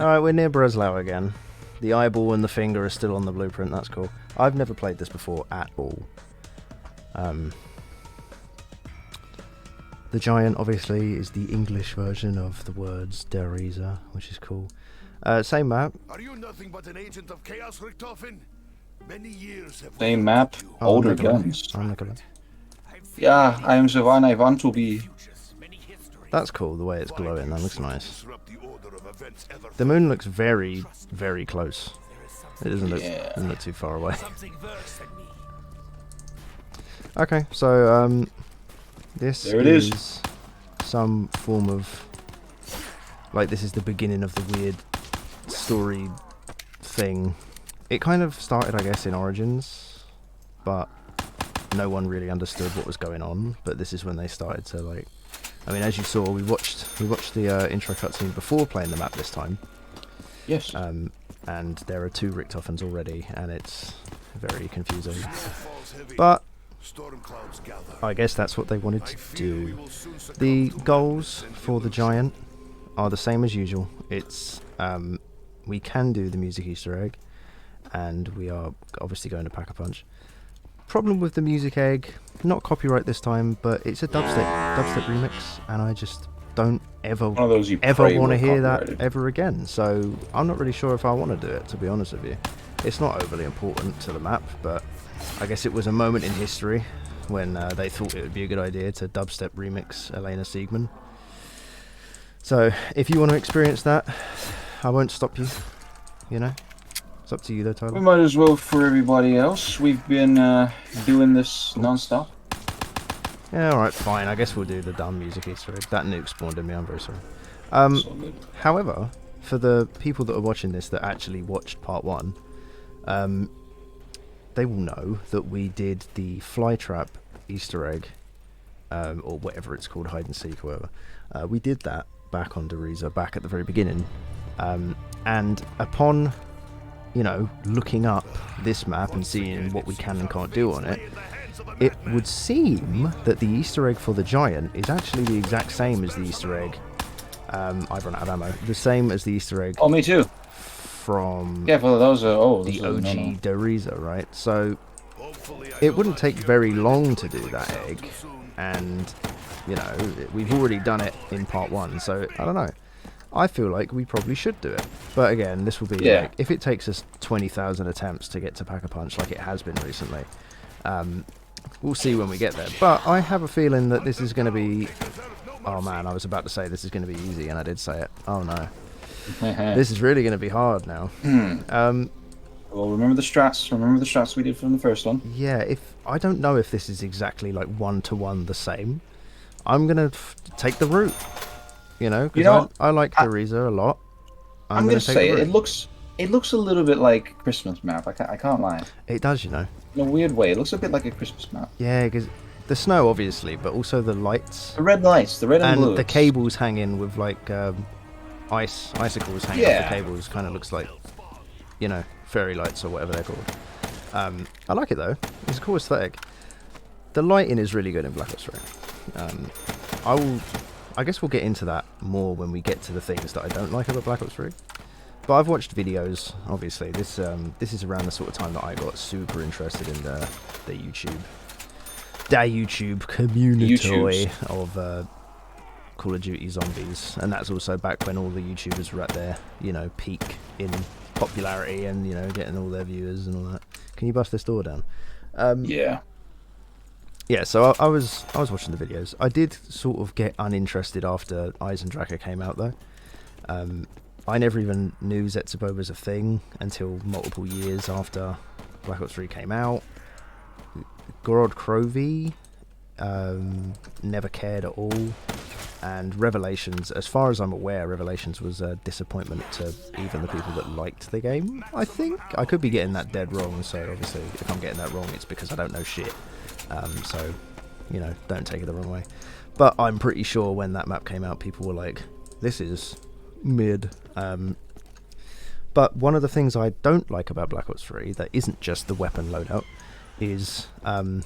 Alright, we're near Breslau again. The eyeball and the finger are still on the blueprint, that's cool. I've never played this before at all. The giant, obviously, is the English version of the words Der Riese, which is cool. Same map. Are you nothing but an agent of chaos, Richtofen? Many years have Same map, Oh, older Nicola. guns. I'm Nicola. Yeah, I am the one I want to be. That's cool, the way it's glowing, that looks nice. The moon looks very, very close. It doesn't look too far away. Okay, so this is some form of, like, this is the beginning of the weird story thing. It kind of started, I guess, in Origins, but no one really understood what was going on. But this is when they started to, like, I mean, as you saw, we watched the intro cutscene before playing the map this time. Yes. And there are 2 Richthofens already, and it's very confusing. But I guess that's what they wanted to do. The goals for the giant are the same as usual. It's we can do the music Easter egg, and we are obviously going to pack a punch. Problem with the music egg, not copyright this time, but it's a dubstep remix, and I just don't ever want to hear that ever again. So I'm not really sure if I want to do it, to be honest with you. It's not overly important to the map, but I guess it was a moment in history when they thought it would be a good idea to dubstep remix Elena Siegman. So if you want to experience that, I won't stop you, you know. It's up to you though, Tyler. We might as well for everybody else. We've been doing this non-stop. Yeah, alright, fine. I guess we'll do the dumb music Easter egg. That nuke spawned in me, I'm very sorry. However, for the people that are watching this that actually watched part 1, they will know that we did the Flytrap Easter egg, or whatever it's called, hide and seek, or whatever. We did that back on Der Riese, back at the very beginning. And upon, you know, looking up this map and seeing what we can and can't do on it, it would seem that the Easter egg for the giant is actually the exact same as the Easter egg. I've run out of ammo. The same as the Easter egg. Oh, me too. From well, those are the OG Der Riese, right? So it wouldn't take very long to do that egg, and you know we've already done it in part 1. So I don't know. I feel like we probably should do it. But again, this will be like, if it takes us 20,000 attempts to get to Pack-a-Punch like it has been recently, we'll see when we get there. But I have a feeling that this is going to be... Oh man, I was about to say this is going to be easy, and I did say it. Oh no. This is really going to be hard now. Well, remember the strats. Remember the strats we did from the first one. Yeah, I don't know if this is exactly like 1-to-1 the same. I'm going to take the route. You know, because I like Der Riese a lot. I'm going to say it looks a little bit like Christmas map. I can't lie. It does, you know. In a weird way, it looks a bit like a Christmas map. Yeah, because the snow, obviously, but also the lights. The red lights, the red and blue. And the cables hanging with like icicles hanging off the cables. Kind of looks like, you know, fairy lights or whatever they're called. I like it though. It's a cool aesthetic. The lighting is really good in Black Ops 3. I guess we'll get into that more when we get to the things that I don't like about Black Ops 3. But I've watched videos, obviously. This is around the sort of time that I got super interested in the YouTube community of Call of Duty Zombies. And that's also back when all the YouTubers were at their, you know, peak in popularity and, you know, getting all their viewers and all that. Can you bust this door down? Yeah. Yeah, so I was watching the videos. I did sort of get uninterested after Eisendrache came out, though. I never even knew Zetsubo was a thing until multiple years after Black Ops 3 came out. Gorod Krovi never cared at all. And Revelations, as far as I'm aware, Revelations was a disappointment to even the people that liked the game, I think. I could be getting that dead wrong, so obviously if I'm getting that wrong, it's because I don't know shit. So, you know, don't take it the wrong way. But I'm pretty sure when that map came out, people were like, this is mid. But one of the things I don't like about Black Ops 3, that isn't just the weapon loadout, is the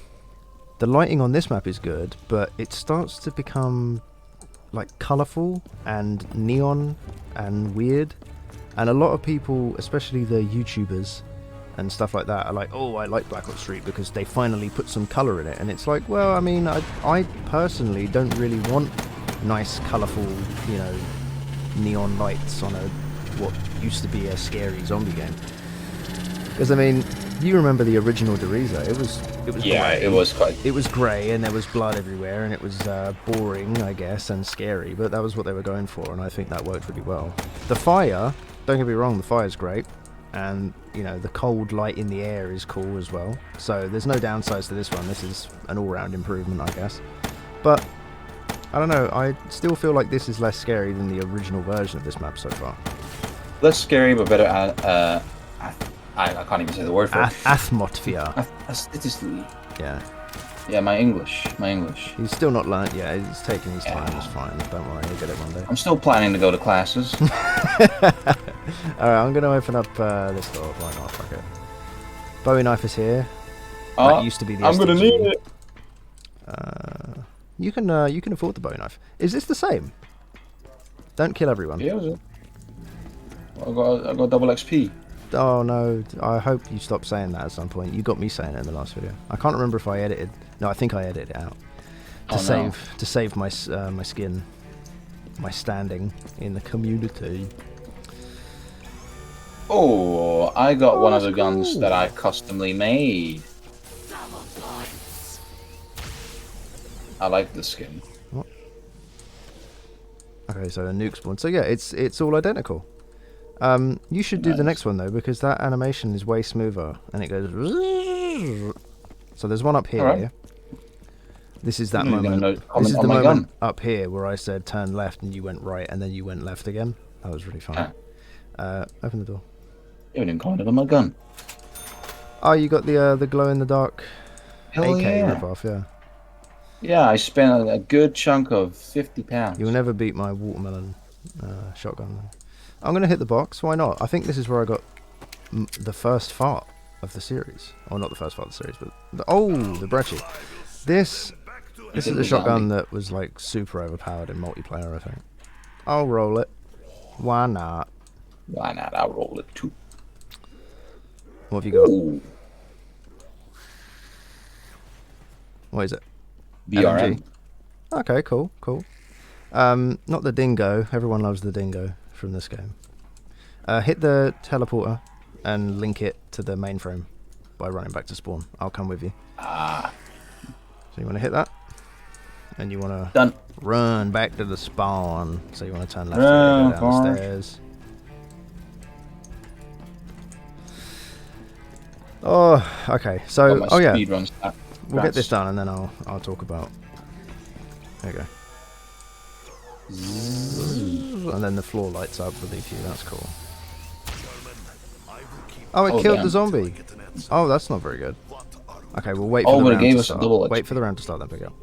lighting on this map is good, but it starts to become like colourful and neon and weird. And a lot of people, especially the YouTubers and stuff like that, are like, oh, I like Black Ops 3 because they finally put some colour in it. And it's like, well, I mean, I personally don't really want nice, colourful, you know, neon lights on what used to be a scary zombie game. Because, I mean, you remember the original Deriza. It was yeah, grey. It was grey, and there was blood everywhere, and it was boring, I guess, and scary. But that was what they were going for, and I think that worked really well. The fire, don't get me wrong, the fire's great, and you know the cold light in the air is cool as well. So there's no downsides to this one. This is an all-round improvement, I guess. But I don't know. I still feel like this is less scary than the original version of this map so far. Less scary, but better. I can't even say the word for it. Atmosphere. Aesthetically. Yeah. Yeah, my English. He's still not learned. Yeah, he's taking his time. It's fine. Don't worry, he'll get it one day. I'm still planning to go to classes. Alright, I'm going to open up this door. Why not? Fuck it. Bowie knife is here. That used to be the I'm going to need it. You can afford the Bowie knife. Is this the same? Don't kill everyone. Yeah, I got double XP. Oh no, I hope you stop saying that at some point. You got me saying it in the last video. I can't remember if I edited. No, I think I edited it out. To save my my skin. My standing in the community. Oh, I got one of the guns that I customly made. I like the skin. What? Okay, so a nuke spawn. So yeah, it's all identical. You should do the next one though, because that animation is way smoother, and it goes. So there's one up here. Right. This is that moment. This is the moment up here where I said turn left, and you went right, and then you went left again. That was really fun. Open the door. You didn't comment on my gun. Oh, you got the glow in the dark AK ripoff, yeah. Yeah, I spent a good chunk of £50. You'll never beat my watermelon shotgun. I'm going to hit the box. Why not? I think this is where I got the first fart of the series. Or not the first fart of the series, but the Brecci. This is a shotgun that was like super overpowered in multiplayer, I think. I'll roll it. Why not? Why not? I'll roll it too. What have you got? Ooh. What is it? BRM. Okay, cool. Not the dingo. Everyone loves the dingo from this game. Hit the teleporter and link it to the mainframe by running back to spawn. I'll come with you. So you want to hit that, and you want to run back to the spawn. So you want to turn left and go down the stairs. Oh, okay. So, we'll get this done, and then I'll talk about. There you go. And then the floor lights up beneath you. That's cool. Oh, it killed the zombie. Oh, that's not very good. Okay, we'll wait for the round to start. Wait for the round to start, then pick up.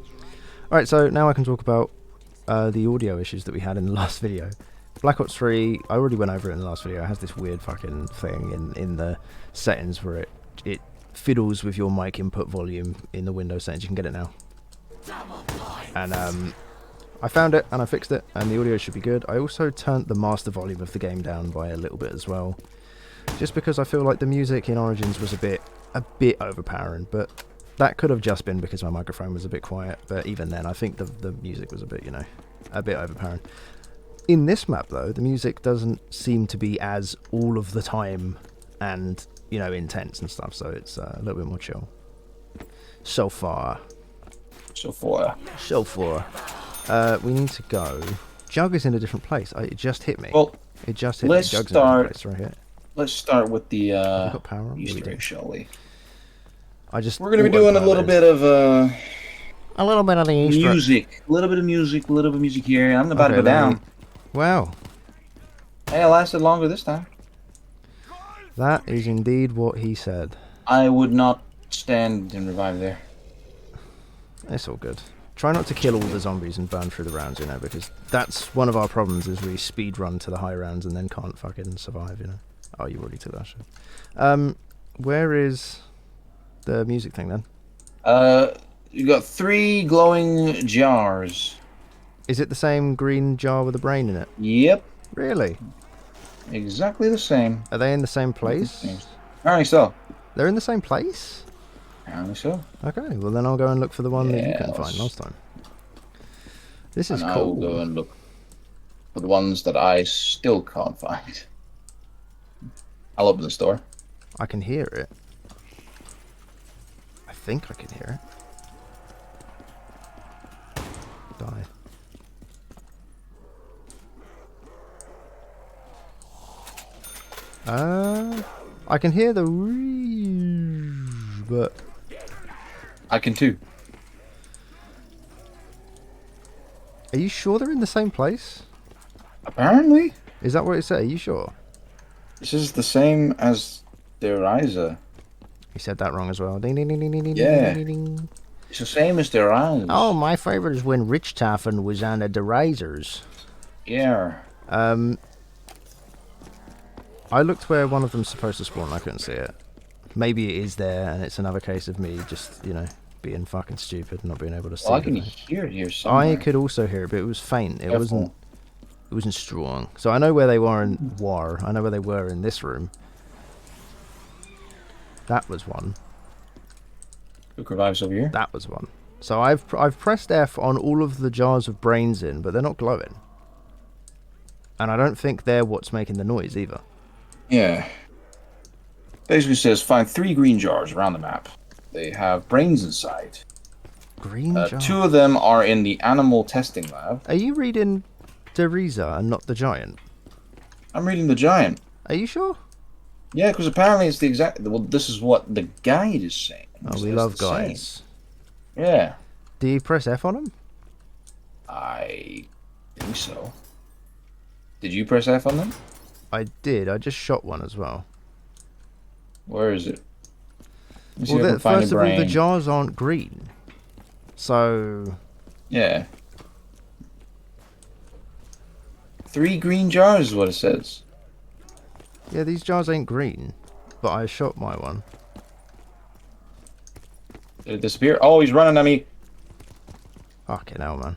Alright, so now I can talk about the audio issues that we had in the last video. Black Ops 3, I already went over it in the last video. It has this weird fucking thing in the settings where it fiddles with your mic input volume in the Windows settings. You can get it now. And I found it and I fixed it, and the audio should be good. I also turned the master volume of the game down by a little bit as well, just because I feel like the music in Origins was a bit overpowering, but that could have just been because my microphone was a bit quiet. But even then, I think the music was a bit overpowering. In this map though, the music doesn't seem to be as all of the time and intense and stuff, so it's a little bit more chill so far. We need to go. Jug is in a different place. It just hit me. Well, it just hit me. Jug's in a different place right here. Let's start with the got power up? Easter egg, shall we? We're going to be doing a little bit of the Easter music. A little bit of music here. I'm about to go down. Wow. Hey, it lasted longer this time. That is indeed what he said. I would not stand and revive there. It's all good. Try not to kill all the zombies and burn through the rounds, because that's one of our problems, is we speed run to the high rounds and then can't fucking survive, Oh, you already took that shit. Where is the music thing then? You got 3 glowing jars. Is it the same green jar with a brain in it? Yep. Really? Exactly the same. Are they in the same place? Apparently so. They're in the same place? Apparently so. Okay, well then I'll go and look for the one that you couldn't find Yes. last time. This is And I cool. will go and look for the ones that I still can't find. I'll open the store. I can hear it. I think I can hear it. Die. I can hear the but I can too. are you sure they're in the same place? Apparently. Is that what it said? Are you sure? This is the same as the Ryza. You said that wrong as well. Ding ding ding ding ding ding Yeah. ding ding. It's the same as the Ryza. Oh, my favorite is when Richthofen was on the Razors. Yeah. I looked where one of them's supposed to spawn. I couldn't see it. Maybe it is there, and it's another case of me just, you know, being fucking stupid and not being able to see. Well, I can hear it here somewhere. I could also hear it, but it was faint. It Careful. wasn't strong. So I know where they were in War. I know where they were in this room. That was one. Look, revives over here. That was one. So I've pressed F on all of the jars of brains in, but they're not glowing. And I don't think they're what's making the noise either. Yeah. Basically says find 3 green jars around the map. They have brains inside. Green jar. 2 of them are in the animal testing lab. Are you reading Deriza and not the Giant? I'm reading the Giant. Are you sure? Yeah, because apparently it's the exact... Well, this is what the guide is saying. Oh, So we it's love the same. guides. Yeah. Do you press F on them? I think so. Did you press F on them? I did. I just shot one as well. Where is it? Let me see Well, if I can find first a of all, the brain. jars aren't green. So... Yeah. 3 green jars is what it says. Yeah, these jars ain't green. But I shot my one. Did it disappear? Oh, he's running at me. Fucking hell, man.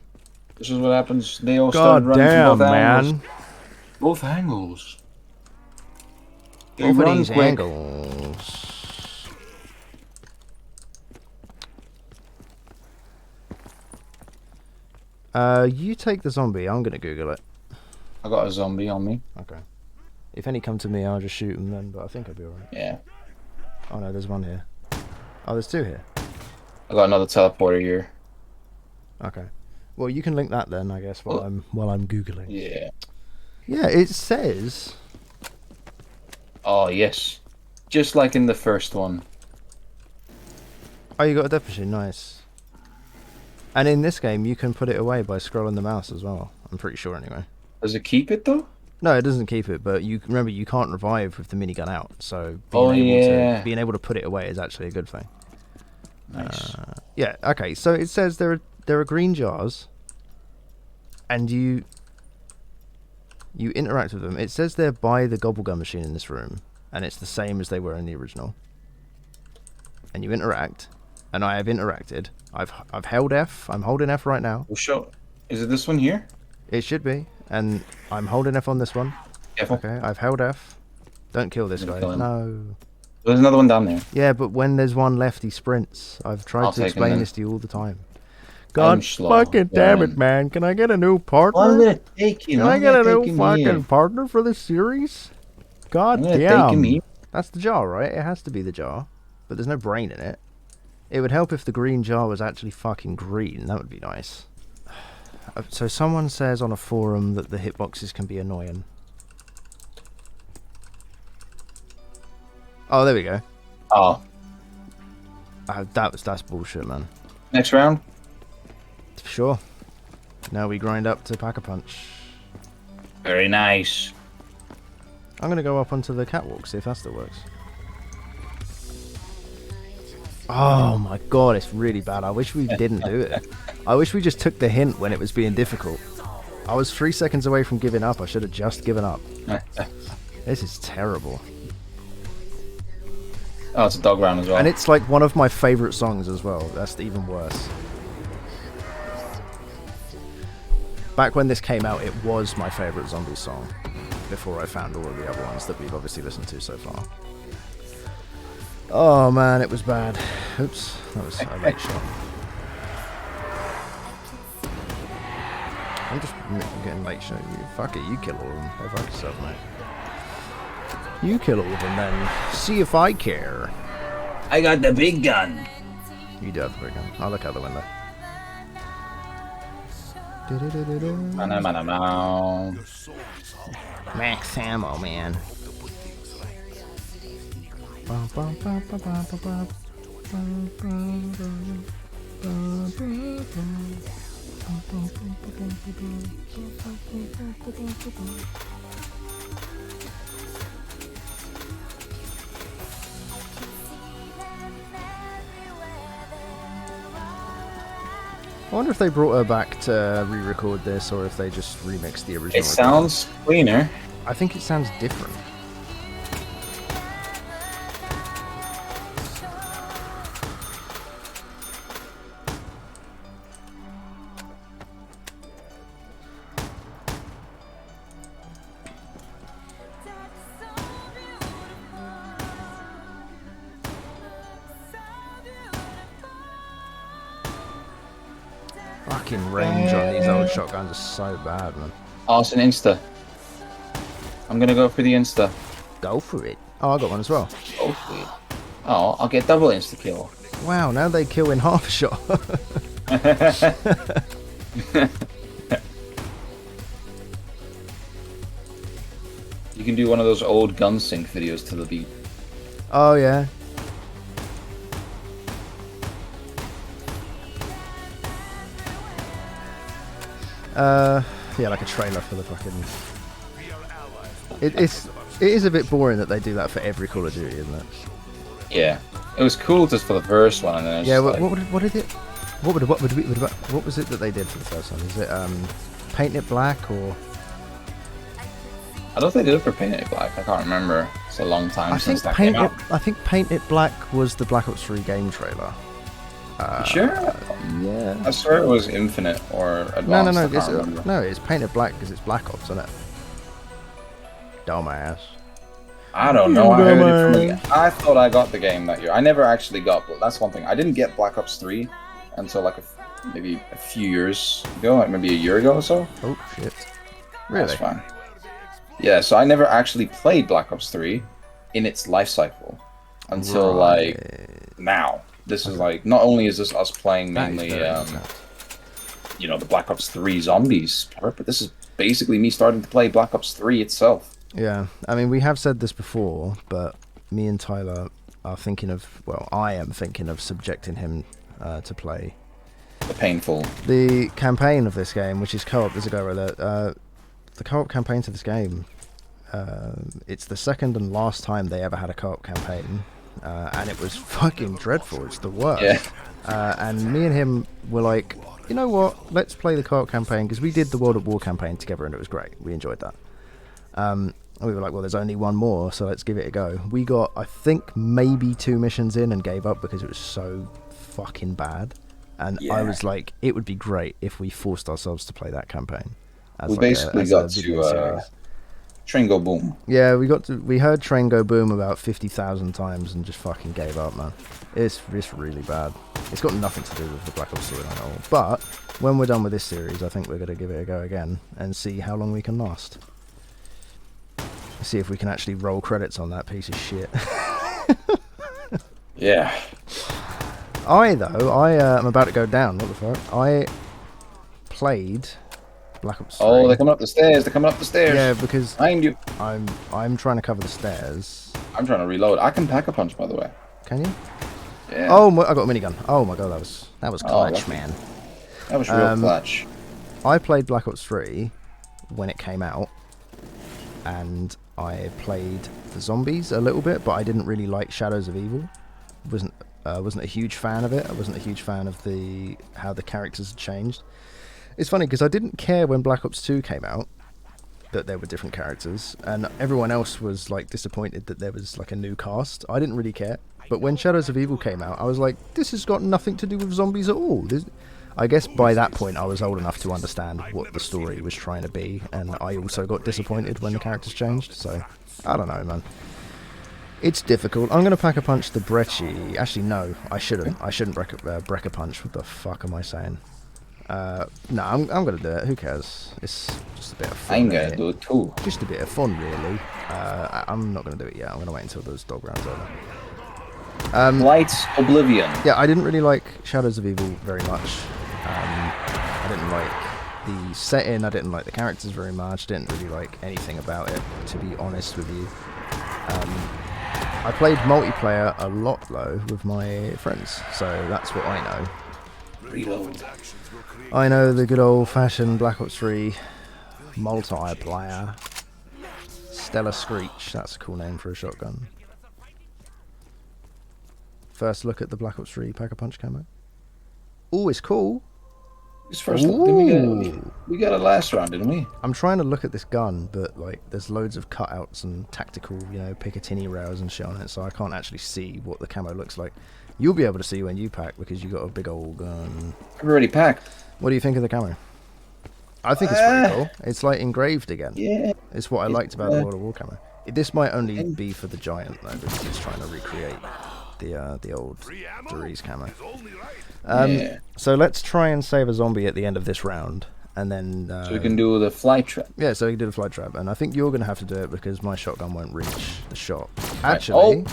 This is what happens. They all God started running damn, from both angles. man. Both angles. They Both of run these quick. angles. You take the zombie. I'm gonna Google it. I got a zombie on me. Okay. If any come to me, I'll just shoot them then, but I think I'll be alright. Yeah. Oh no, there's one here. Oh, there's 2 here. I got another teleporter here. Okay. Well, you can link that then, I guess, while I'm Googling. Yeah. Yeah, it says... Oh, yes. Just like in the first one. Oh, you got a death machine, nice. And in this game, you can put it away by scrolling the mouse as well. I'm pretty sure, anyway. Does it keep it, though? No, it doesn't keep it, but you remember you can't revive with the minigun out, so being able to put it away is actually a good thing. Nice. Yeah, okay, so it says there are green jars, and you interact with them. It says they're by the gobblegun machine in this room, and it's the same as they were in the original. And you interact, and I have interacted. I've held F. I'm holding F right now. We'll show. Is it this one here? It should be, and I'm holding F on this one. Careful. Okay, I've held F. Don't kill this I'm guy. gonna kill him. No. There's another one down there. Yeah, but when there's one left, he sprints. I've tried I'll to take him explain then. this to you all the time. God slow. fucking damn Yeah. it, man. Can I get a new partner? I'm gonna take him. Can I I'm get a gonna new take him fucking here. partner for this series? God I'm gonna damn. take him here. That's the jar, right? It has to be the jar. But there's no brain in it. It would help if the green jar was actually fucking green. That would be nice. So someone says on a forum that the hitboxes can be annoying. Oh, there we go. Oh, That's bullshit, man. next round. Sure. Now we grind up to pack a punch. Very nice. I'm gonna go up onto the catwalk, see if that still works. Oh my god, it's really bad. I wish we didn't do it. I wish we just took the hint when it was being difficult. I was 3 seconds away from giving up. I should have just given up. This is terrible. Oh, it's a dog round as well. And it's like one of my favourite songs as well. That's even worse. Back when this came out, it was my favourite zombie song. before I found all of the other ones that we've obviously listened to so far. Oh man, it was bad. Oops, that was a late shot. I'm just getting late shot. Fuck it, you kill all of them. Go fuck yourself, mate. You kill all of them then. See if I care. I got the big gun. You do have the big gun. I'll look out the window. Max ammo, man. I wonder if they brought her back to re-record this, or if they just remixed the original. It sounds cleaner. I think it sounds different. Fucking range on these old shotguns is so bad, man. Oh, it's an Insta. I'm gonna go for the Insta. Go for it. Oh, I got one as well. Go for it. Oh, I'll get double Insta kill. Wow, now they kill in half a shot. You can do one of those old gun sync videos to the beat. Oh, yeah. Yeah, like a trailer for the fucking... It is a bit boring that they do that for every Call of Duty, isn't it? Yeah. It was cool just for the first one, and then it's yeah, like... what did it... What was it that they did for the first one? Is it paint it black, or... I don't think they did it for Paint It Black. I can't remember. It's a long time since that came out. I think Paint It Black was the Black Ops 3 game trailer. You sure? Yeah. I swear it was Infinite or Advanced. No, it's Paint It Black because it's Black Ops, isn't it? Dumbass. I don't know. I heard it from I thought I got the game that year. I never actually got, but that's one thing. I didn't get Black Ops 3 until like maybe a few years ago, like maybe a year ago or so. Oh shit! Really? That's fine. Yeah, so I never actually played Black Ops 3 in its life cycle until like now. This is like, not only is this us playing mainly, you know, the Black Ops 3 zombies part, but this is basically me starting to play Black Ops 3 itself. Yeah, I mean, we have said this before, but me and Tyler are thinking of, well, I am thinking of subjecting him to play the campaign of this game, which is co-op. There's a go alert. The co-op campaign to this game, it's the second and last time they ever had a co-op campaign, and it was fucking dreadful. It's the worst. Yeah. And me and him were like, you know what, let's play the co-op campaign, because we did the World at War campaign together and it was great. We enjoyed that. And we were like, well, there's only one more, so let's give it a go. We got, I think, maybe 2 missions in and gave up because it was so fucking bad. And I was like, it would be great if we forced ourselves to play that campaign. We basically got to Train Go Boom. Yeah, we heard Train Go Boom about 50,000 times and just fucking gave up, man. It's really bad. It's got nothing to do with the Black Ops storyline at all. But when we're done with this series, I think we're going to give it a go again and see how long we can last. See if we can actually roll credits on that piece of shit. Yeah. I am about to go down. What the fuck? I played Black Ops 3. Oh, they're coming up the stairs. They're coming up the stairs. Yeah, because behind you. I'm trying to cover the stairs. I'm trying to reload. I can pack a punch, by the way. Can you? Yeah. Oh, I got a minigun. Oh my god, that was clutch, man. That was real clutch. I played Black Ops 3 when it came out, and I played the zombies a little bit, but I didn't really like Shadows of Evil. Wasn't a huge fan of it. I wasn't a huge fan of how the characters had changed. It's funny because I didn't care when Black Ops 2 came out that there were different characters, and everyone else was like disappointed that there was like a new cast. I didn't really care. But when Shadows of Evil came out, I was like, this has got nothing to do with zombies at all. I guess by that point I was old enough to understand what the story was trying to be, and I also got disappointed when the characters changed, so I don't know, man. It's difficult. I'm going to pack a punch the Brecci. Actually, no, I shouldn't. I shouldn't break a punch. What the fuck am I saying? No, I'm going to do it. Who cares? It's just a bit of fun. I'm going to do it too. Just a bit of fun, really. I'm not going to do it yet. I'm going to wait until those dog rounds over. Lights Oblivion. Yeah, I didn't really like Shadows of Evil very much. I didn't like the setting. I didn't like the characters very much. Didn't really like anything about it, to be honest with you. I played multiplayer a lot, though, with my friends, so that's what I know. Reload. I know the good old-fashioned Black Ops 3 multiplayer. Stellar Screech, that's a cool name for a shotgun. First look at the Black Ops 3 Pack-a-Punch camo. Ooh, it's cool. This first look, we got a last round, didn't we? I'm trying to look at this gun, but like, there's loads of cutouts and tactical, you know, Picatinny rails and shit on it, so I can't actually see what the camo looks like. You'll be able to see when you pack because you got a big old gun. I've already packed. What do you think of the camo? I think it's pretty cool. It's like engraved again. Yeah. It's what I liked about the World of War camo. This might only be for the Giant though, because it's trying to recreate the old Dori's camo. So let's try and save a zombie at the end of this round, and then so we can do the fly trap. Yeah, so we can do the fly trap, and I think you're going to have to do it because my shotgun won't reach the shot. Actually,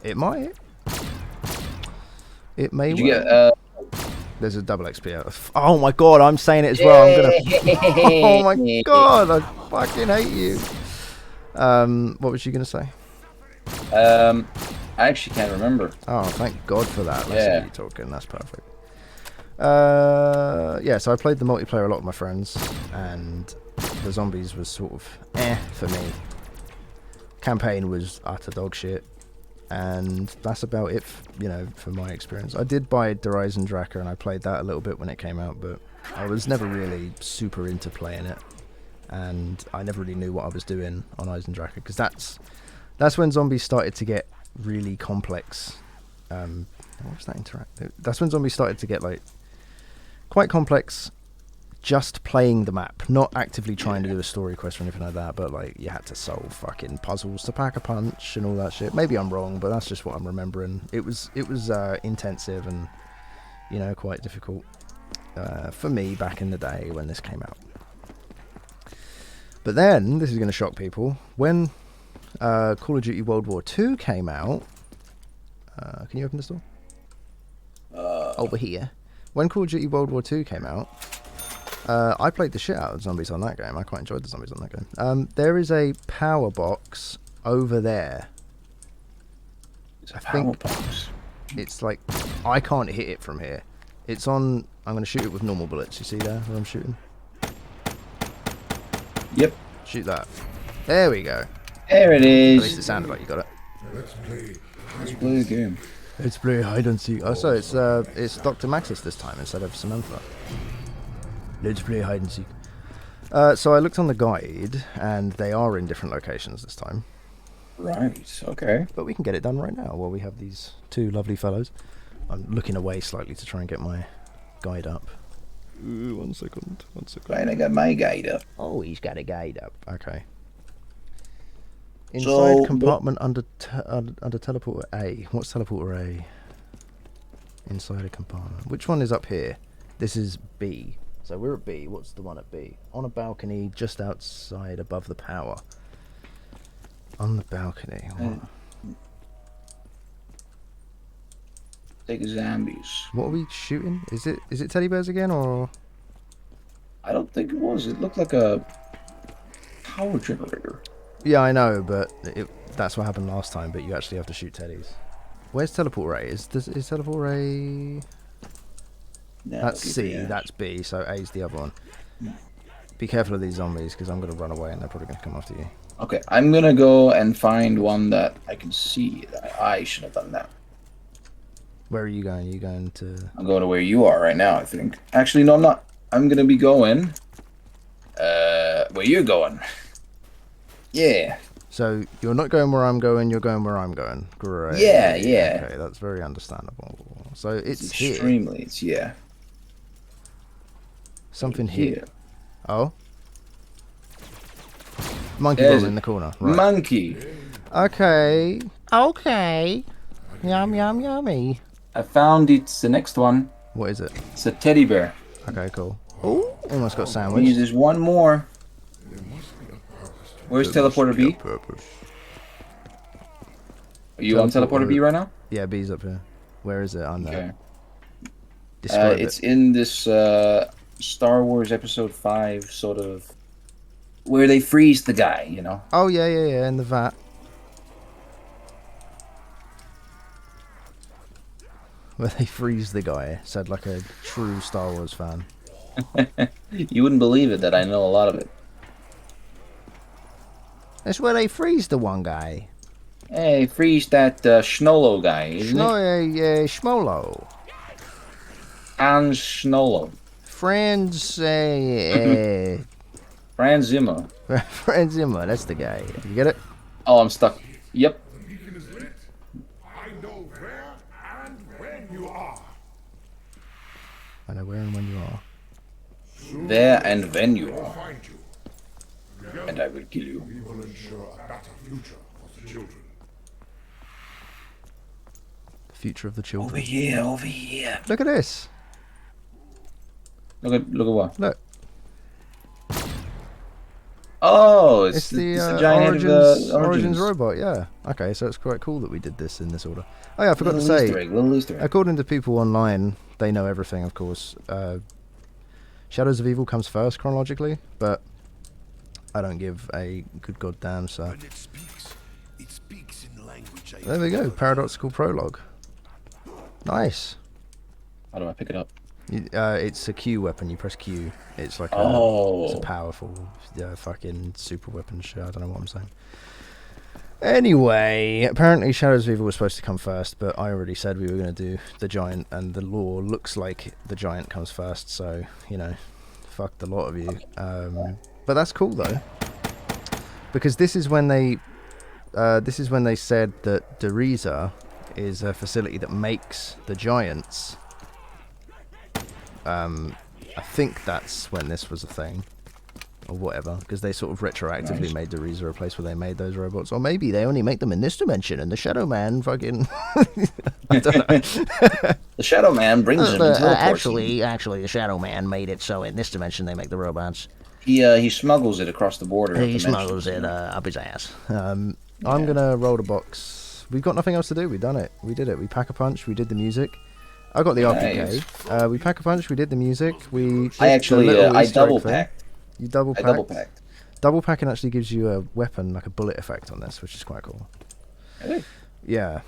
it might. It may. Did you get? There's a double XP out. Oh my god, I'm saying it as well. I'm gonna. Oh my god, I fucking hate you. What was you gonna say? I actually can't remember. Oh, thank God for that. Let's hear you talking. That's perfect. Yeah, so I played the multiplayer a lot with my friends, and the zombies was sort of for me. Campaign was utter dog shit, and that's about it, you know, for my experience. I did buy Dreisendracher, and I played that a little bit when it came out, but I was never really super into playing it, and I never really knew what I was doing on Eisendracher, because that's when zombies started to get really complex. What was that interactive? That's when zombies started to get like quite complex just playing the map, not actively trying to do a story quest or anything like that, but like you had to solve fucking puzzles to pack a punch and all that shit. Maybe I'm wrong, but that's just what I'm remembering. It was intensive and, you know, quite difficult for me back in the day when this came out. But then, this is going to shock people, when Call of Duty World War II came out. Can you open this door? Over here. When Call of Duty World War II came out, I played the shit out of zombies on that game. I quite enjoyed the zombies on that game. There is a power box over there. It's a power box. It's like, I can't hit it from here. It's on, I'm going to shoot it with normal bullets. You see there where I'm shooting? Yep. Shoot that. There we go. There it is. At least it sounded like you got it. Let's play the game. Let's play hide and seek. Oh, so it's Dr. Maxis this time instead of Samantha. Let's play hide and seek. So I looked on the guide, and they are in different locations this time. Right. Okay. But we can get it done right now while we have these two lovely fellows. I'm looking away slightly to try and get my guide up. Ooh, 1 second. 1 second. Right, I got my guide up. Oh, he's got a guide up. Okay. Inside compartment under teleporter A. What's teleporter A? Inside a compartment. Which one is up here? This is B. So we're at B. What's the one at B? On a balcony just outside above the power. On the balcony. Take zombies. What are we shooting? Is it teddy bears again, or? I don't think it was. It looked like a power generator. Yeah, I know, but that's what happened last time. But you actually have to shoot teddies. Where's teleport A? Is teleport A? No, That's C. That's B. So A's the other one. Be careful of these zombies, because I'm gonna run away and they're probably gonna come after you. Okay, I'm gonna go and find one that I can see. I should have done that. Where are you going? Are you going to... I'm going to where you are right now, I think. Actually, no, I'm not. I'm going to be going... where you're going. Yeah. So, you're not going where I'm going, you're going where I'm going. Great. Yeah, yeah. Okay, that's very understandable. So, it's extremely, here. it's, yeah. Something Yeah. here. Oh. Monkey There's ball a in the corner. Right. Monkey. Okay. Okay. Yum, yum, yummy. I found it's the next one. What is it? It's a teddy bear. Okay, cool. Oh, almost got Means sandwiched. there's one more. Where's Teleporter B? Are you on Teleporter B right now? Yeah, B's up here. Where is it? On there. Okay. Describe It's it. in this Star Wars Episode 5 sort of... Where they freeze the guy, you know? Oh, yeah, yeah, yeah, in the vat. Where they freeze the guy. Said like a true Star Wars fan. You wouldn't believe it that I know a lot of it. That's where they freeze the one guy. Hey, freeze that Schnolo guy, isn't it? Schmolo. Hans Schnolo. Franz, Franz Zimmer. Franz Zimmer, that's the guy. You get it? Oh, I'm stuck. Yep. Beacon is lit. I know where and when you are. I know where and when you are. There and when you are. Find you. And I will kill you. We will ensure a better future for the children. The future of the children. Over here, over here. Look at this. Look at what? Look. Oh, It's the giant head Origins, of Origins robot, yeah. Okay, so it's quite cool that we did this in this order. Oh yeah, I forgot to say, Little Easter egg. according to people online, they know everything, of course. Shadows of Evil comes first chronologically, but I don't give a good goddamn, so... When it speaks in language I There we go, paradoxical prologue. Nice. How do I pick it up? It's a Q weapon, you press Q. It's like it's a powerful fucking super weapon shit, I don't know what I'm saying. Anyway, apparently Shadows of Evil was supposed to come first, but I already said we were going to do the Giant, and the lore looks like the Giant comes first, so, you know, fuck the lot of you. But that's cool, though, because this is when they said that Dereza is a facility that makes the Giants. I think that's when this was a thing, or whatever, because they sort of retroactively made Dereza a place where they made those robots, or maybe they only make them in this dimension, and the Shadow Man fucking I don't know. The Shadow Man brings them to actually, the Shadow Man made it so in this dimension they make the robots. He smuggles it across the border. He smuggles it up his ass. I'm gonna roll the box. We've got nothing else to do. We've done it. We did it. We pack a punch. We did the music. I got the RPK. We pack a punch. We did the music. I double packed. You double packed. I double packed. Double packing actually gives you a weapon, like a bullet effect on this, which is quite cool. Really? Yeah.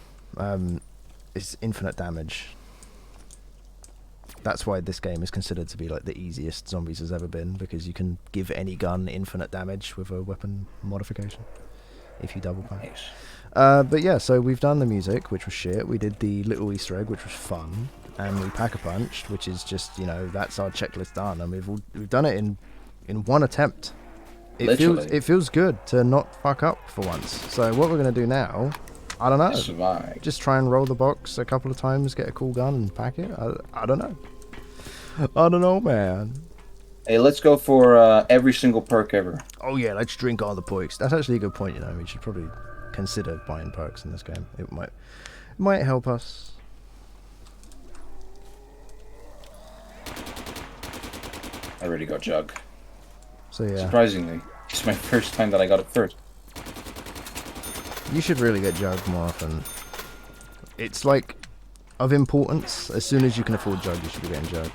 It's infinite damage. That's why this game is considered to be like the easiest Zombies has ever been, because you can give any gun infinite damage with a weapon modification if you double pack. Nice. But yeah, so we've done the music, which was shit. We did the little Easter egg, which was fun, and we pack-a-punched, which is just, you know, that's our checklist done, and we've done it in one attempt. It feels good to not fuck up for once. So what we're gonna do now, I don't know. Survive. Just try and roll the box a couple of times, get a cool gun, and pack it. I don't know. I don't know, man. Hey, let's go for every single perk ever. Oh yeah, let's drink all the perks. That's actually a good point. You know, we should probably consider buying perks in this game. It might help us. I already got Jug. So yeah, Surprisingly, it's my first time that I got it first. you should really get Jug more often. It's like of importance. As soon as you can afford Jug, you should be getting Jug.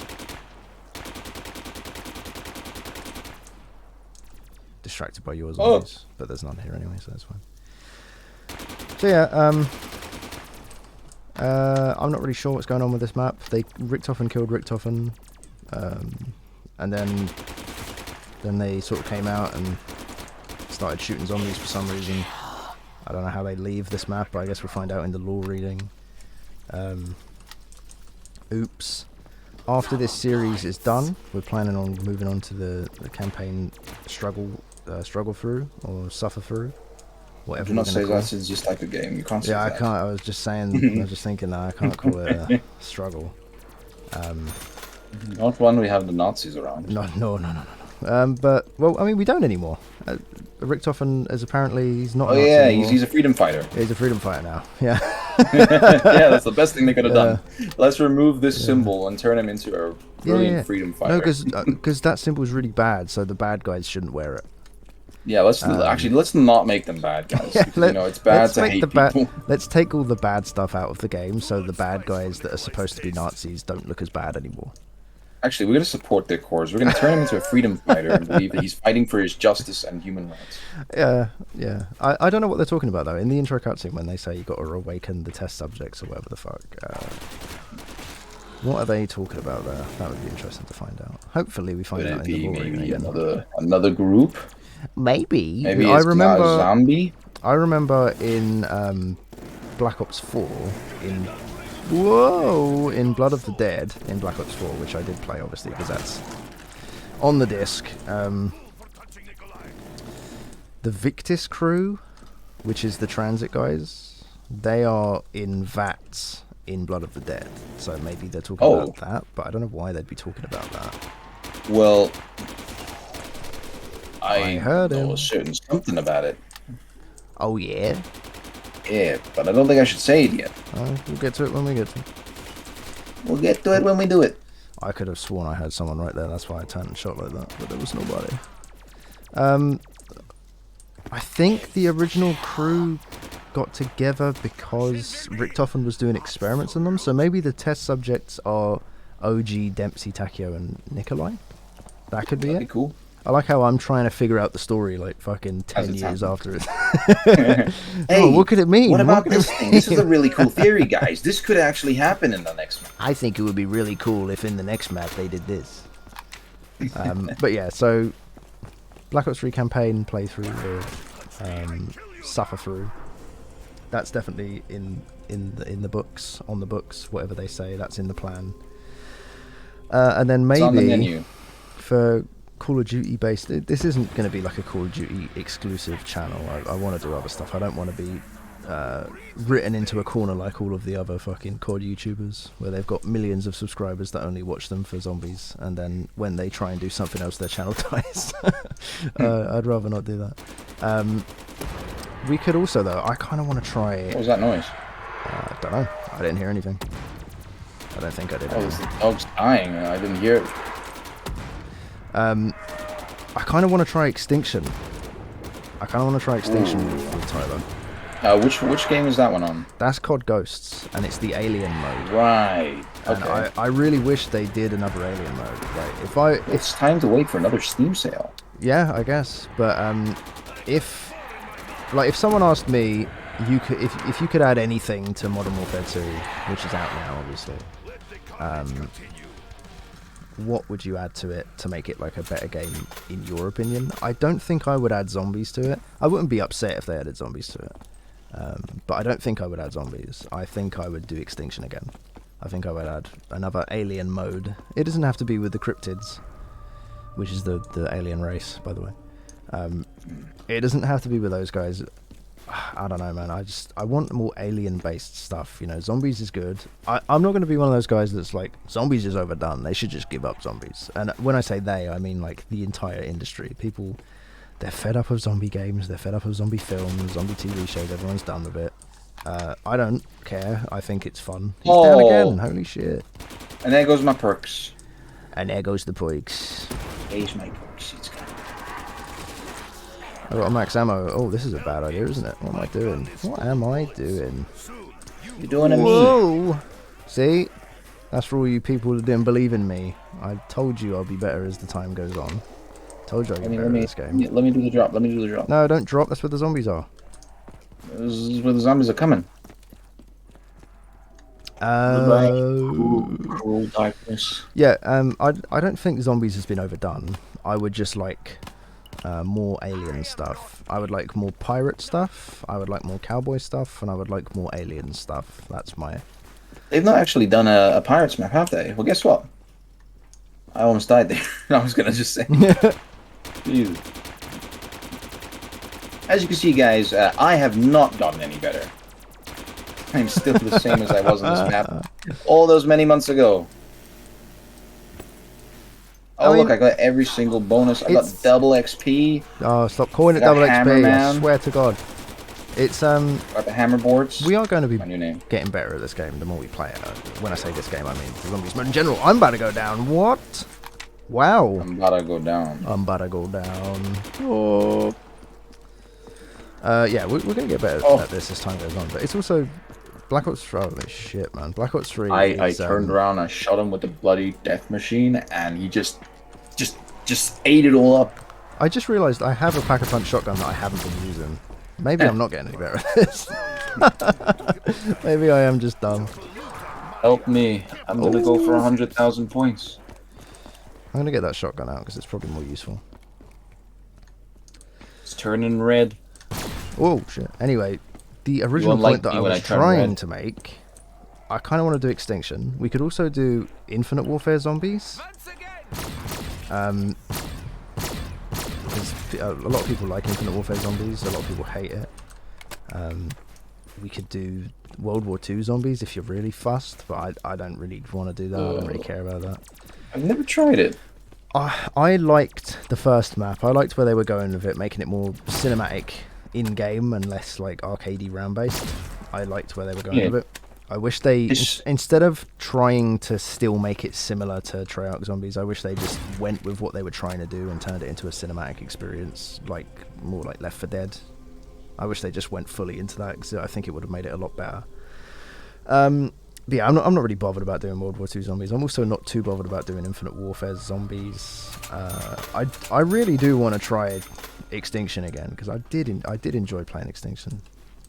Distracted by yours, always, but there's none here anyway, so that's fine. So yeah, I'm not really sure what's going on with this map. They Richtofen killed Richtofen, and then they sort of came out and started shooting zombies for some reason. I don't know how they leave this map, but I guess we'll find out in the lore reading. Oops. After this series is done, we're planning on moving on to the campaign struggle through, or suffer through. Whatever. Do not say that, it's just like a game. You can't say that. Yeah, I can't. I was just saying. I was just thinking that I can't call it a struggle. Not when we have the Nazis around. No. But well, I mean, we don't anymore. Richtofen is apparently he's not. Oh Nazi yeah, anymore. he's a freedom fighter. He's a freedom fighter now. Yeah. Yeah, that's the best thing they could have done. Let's remove this symbol and turn him into a brilliant freedom fighter. No, because that symbol is really bad, so the bad guys shouldn't wear it. Yeah, let's not make them bad guys. Because, it's bad to hate people. Let's take all the bad stuff out of the game, so the bad guys that are supposed to be Nazis don't look as bad anymore. Actually, we're going to support their cause. We're going to turn him into a freedom fighter and believe that he's fighting for his justice and human rights. Yeah. I don't know what they're talking about, though. In the intro cutscene, when they say you got to awaken the test subjects or whatever the fuck. What are they talking about there? That would be interesting to find out. Hopefully we find out in the lore even again. Another group? Maybe it's not a zombie? I remember in Black Ops 4, in Blood of the Dead, in Black Ops 4, which I did play, obviously, because that's on the disc. The Victis crew, which is the transit guys, they are in VATS in Blood of the Dead. So maybe they're talking about that, but I don't know why they'd be talking about that. Well, I heard know a certain something about it. Oh, yeah? Yeah, but I don't think I should say it yet. We'll get to it when we get to it. We'll get to it when we do it. I could have sworn I heard someone right there, that's why I turned and shot like that, but there was nobody. I think the original crew got together because Richtofen was doing experiments on them, so maybe the test subjects are OG, Dempsey, Takio, and Nikolai. That could be That'd it. Be cool. I like how I'm trying to figure out the story like fucking 10 years after it. Hey, what could it mean? What about this thing? This is a really cool theory, guys. This could actually happen in the next map. I think it would be really cool if in the next map they did this. But yeah, so Black Ops 3 campaign playthrough or suffer through. That's definitely in the books, on the books, whatever they say. That's in the plan. And then maybe it's on the menu. For Call of Duty based, this isn't going to be like a Call of Duty exclusive channel. I want to do other stuff. I don't want to be written into a corner like all of the other fucking CoD YouTubers, where they've got millions of subscribers that only watch them for zombies, and then when they try and do something else, their channel dies. I'd rather not do that. We could also, though, I kind of want to try. What was that noise? I don't know. I didn't hear anything. I don't think I did. Oh, the dog's dying. I didn't hear it. I kind of want to try Extinction. With Tyler. Which game is that one on? That's COD Ghosts, and it's the Alien mode. Right. And okay. I really wish they did another Alien mode. Like, it's time to wait for another Steam sale. Yeah, I guess. But if someone asked me, if you could add anything to Modern Warfare 2, which is out now, obviously, what would you add to it to make it like a better game in your opinion? I don't think I would add zombies to it. I wouldn't be upset if they added zombies to it, but I don't think I would add zombies. I think I would do Extinction again. I think I would add another alien mode. It doesn't have to be with the cryptids, which is the alien race, by the way. It doesn't have to be with those guys. I don't know, man. I want more alien-based stuff. You know, zombies is good. I'm not going to be one of those guys that's like, zombies is overdone. They should just give up zombies. And when I say they, I mean like the entire industry. People, they're fed up of zombie games. They're fed up of zombie films, zombie TV shows. Everyone's done with it. I don't care. I think it's fun. He's down again. Holy shit. And there goes my perks. And there goes the perks. Here's my perks. It's gone. I got a max ammo. Oh, this is a bad idea, isn't it? What am I doing? What am I doing? You're doing a me. Whoa! See? That's for all you people that didn't believe in me. I told you I'll be better as the time goes on. Told you I'll get better at this game. Let me do the drop. Let me do the drop. No, don't drop. That's where the zombies are. This is where the zombies are coming. Cruel darkness. Yeah, I don't think zombies has been overdone. I would just like more alien stuff. I would like more pirate stuff. I would like more cowboy stuff, and I would like more alien stuff. That's my. They've not actually done a pirates map, have they? Well, guess what? I almost died there. I was gonna just say. Jesus. As you can see, guys, I have not gotten any better. I'm still the same as I was on this map all those many months ago. Oh, mean, look, I got every single bonus. I got double XP. Oh, stop calling it I got double Hammer XP, I Man. swear to God. It's, Got the hammer boards. we are going to be My new name. getting better at this game the more we play it. When I say this game, I mean the Zombies mode in general. I'm about to go down. What? Wow. I'm about to go down. I'm about to go down. Oh. Yeah, we're going to get better at this as time goes on. But it's also... Black Ops 3... Holy shit, man. Black Ops 3 I turned around, I shot him with the bloody death machine, and he just ate it all up. I just realised I have a pack-a-punch shotgun that I haven't been using. Maybe I'm not getting any better at this. Maybe I am just dumb. Help me. I'm going to go for 100,000 points. I'm going to get that shotgun out because it's probably more useful. It's turning red. Oh, shit. Anyway, the original point that I was trying to make, I kind of want to do Extinction. We could also do Infinite Warfare Zombies. Because a lot of people like Infinite Warfare Zombies, a lot of people hate it. We could do World War II Zombies if you're really fussed, but I don't really want to do that. I don't really care about that. I've never tried it. I liked the first map. I liked where they were going with it, making it more cinematic in-game and less like arcadey round-based. I liked where they were going with it. I wish they, instead of trying to still make it similar to Treyarch Zombies, I wish they just went with what they were trying to do and turned it into a cinematic experience, like more like Left 4 Dead. I wish they just went fully into that because I think it would have made it a lot better. But yeah, I'm not really bothered about doing World War II Zombies. I'm also not too bothered about doing Infinite Warfare Zombies. I really do want to try Extinction again because I did enjoy playing Extinction.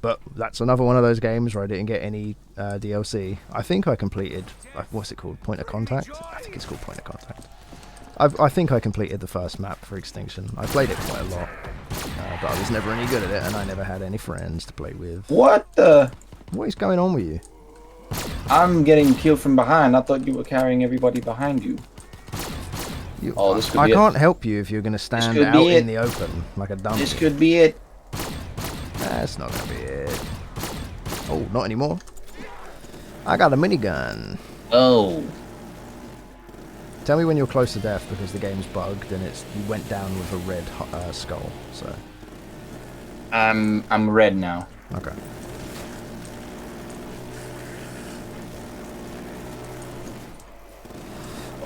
But that's another one of those games where I didn't get any DLC. I think I completed, what's it called? Point of Contact? I think it's called Point of Contact. I think I completed the first map for Extinction. I played it quite a lot, but I was never any good at it, and I never had any friends to play with. What the? What is going on with you? I'm getting killed from behind. I thought you were carrying everybody behind you. Oh, this could be it. I can't help you if you're going to stand out in the open like a dummy. This could be it. That's not going to be it. Oh, not anymore. I got a minigun. Oh. Tell me when you're close to death because the game's bugged and you went down with a red skull. So. I'm red now. Okay.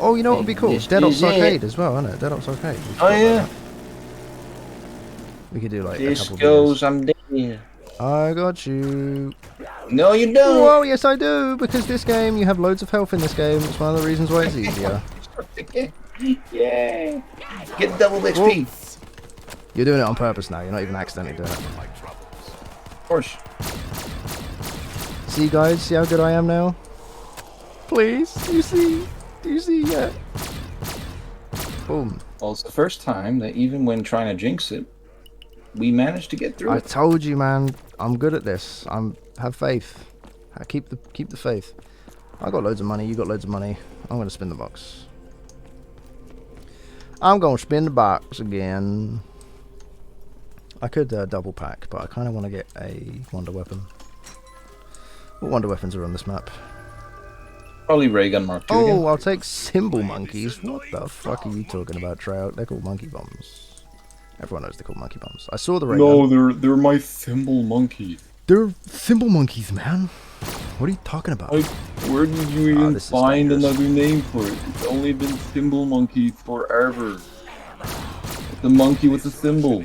Oh, you know what would be cool? Dead Ops Arcade as well, isn't it? Dead Ops Arcade. Oh yeah. We could do like this a couple goes, videos. I'm dead. I got you. No, you don't. Whoa, yes I do, because this game, you have loads of health in this game. It's one of the reasons why it's easier. Yeah. Get double XP. Whoa. You're doing it on purpose now. You're not even accidentally doing it. Of course. See, guys? See how good I am now? Please? Do you see? Do you see yet? Boom. Well, it's the first time that even when trying to jinx it, we managed to get through I it. told you, man. I'm good at this. Have faith. Keep the faith. I got loads of money. You got loads of money. I'm gonna spin the box. I'm gonna spin the box again. I could double pack, but I kind of want to get a wonder weapon. What wonder weapons are on this map? Probably ray gun Mark II. Oh, I'll take symbol monkeys. What the fuck are you talking about, Treyarch? They're called monkey bombs. Everyone knows they're called monkey bombs. I saw the ray gun. No, they're my thimble monkey. They're thimble monkeys, man. What are you talking about? Like, where did you even find another name for it? It's only been thimble monkey forever. The monkey with the thimble.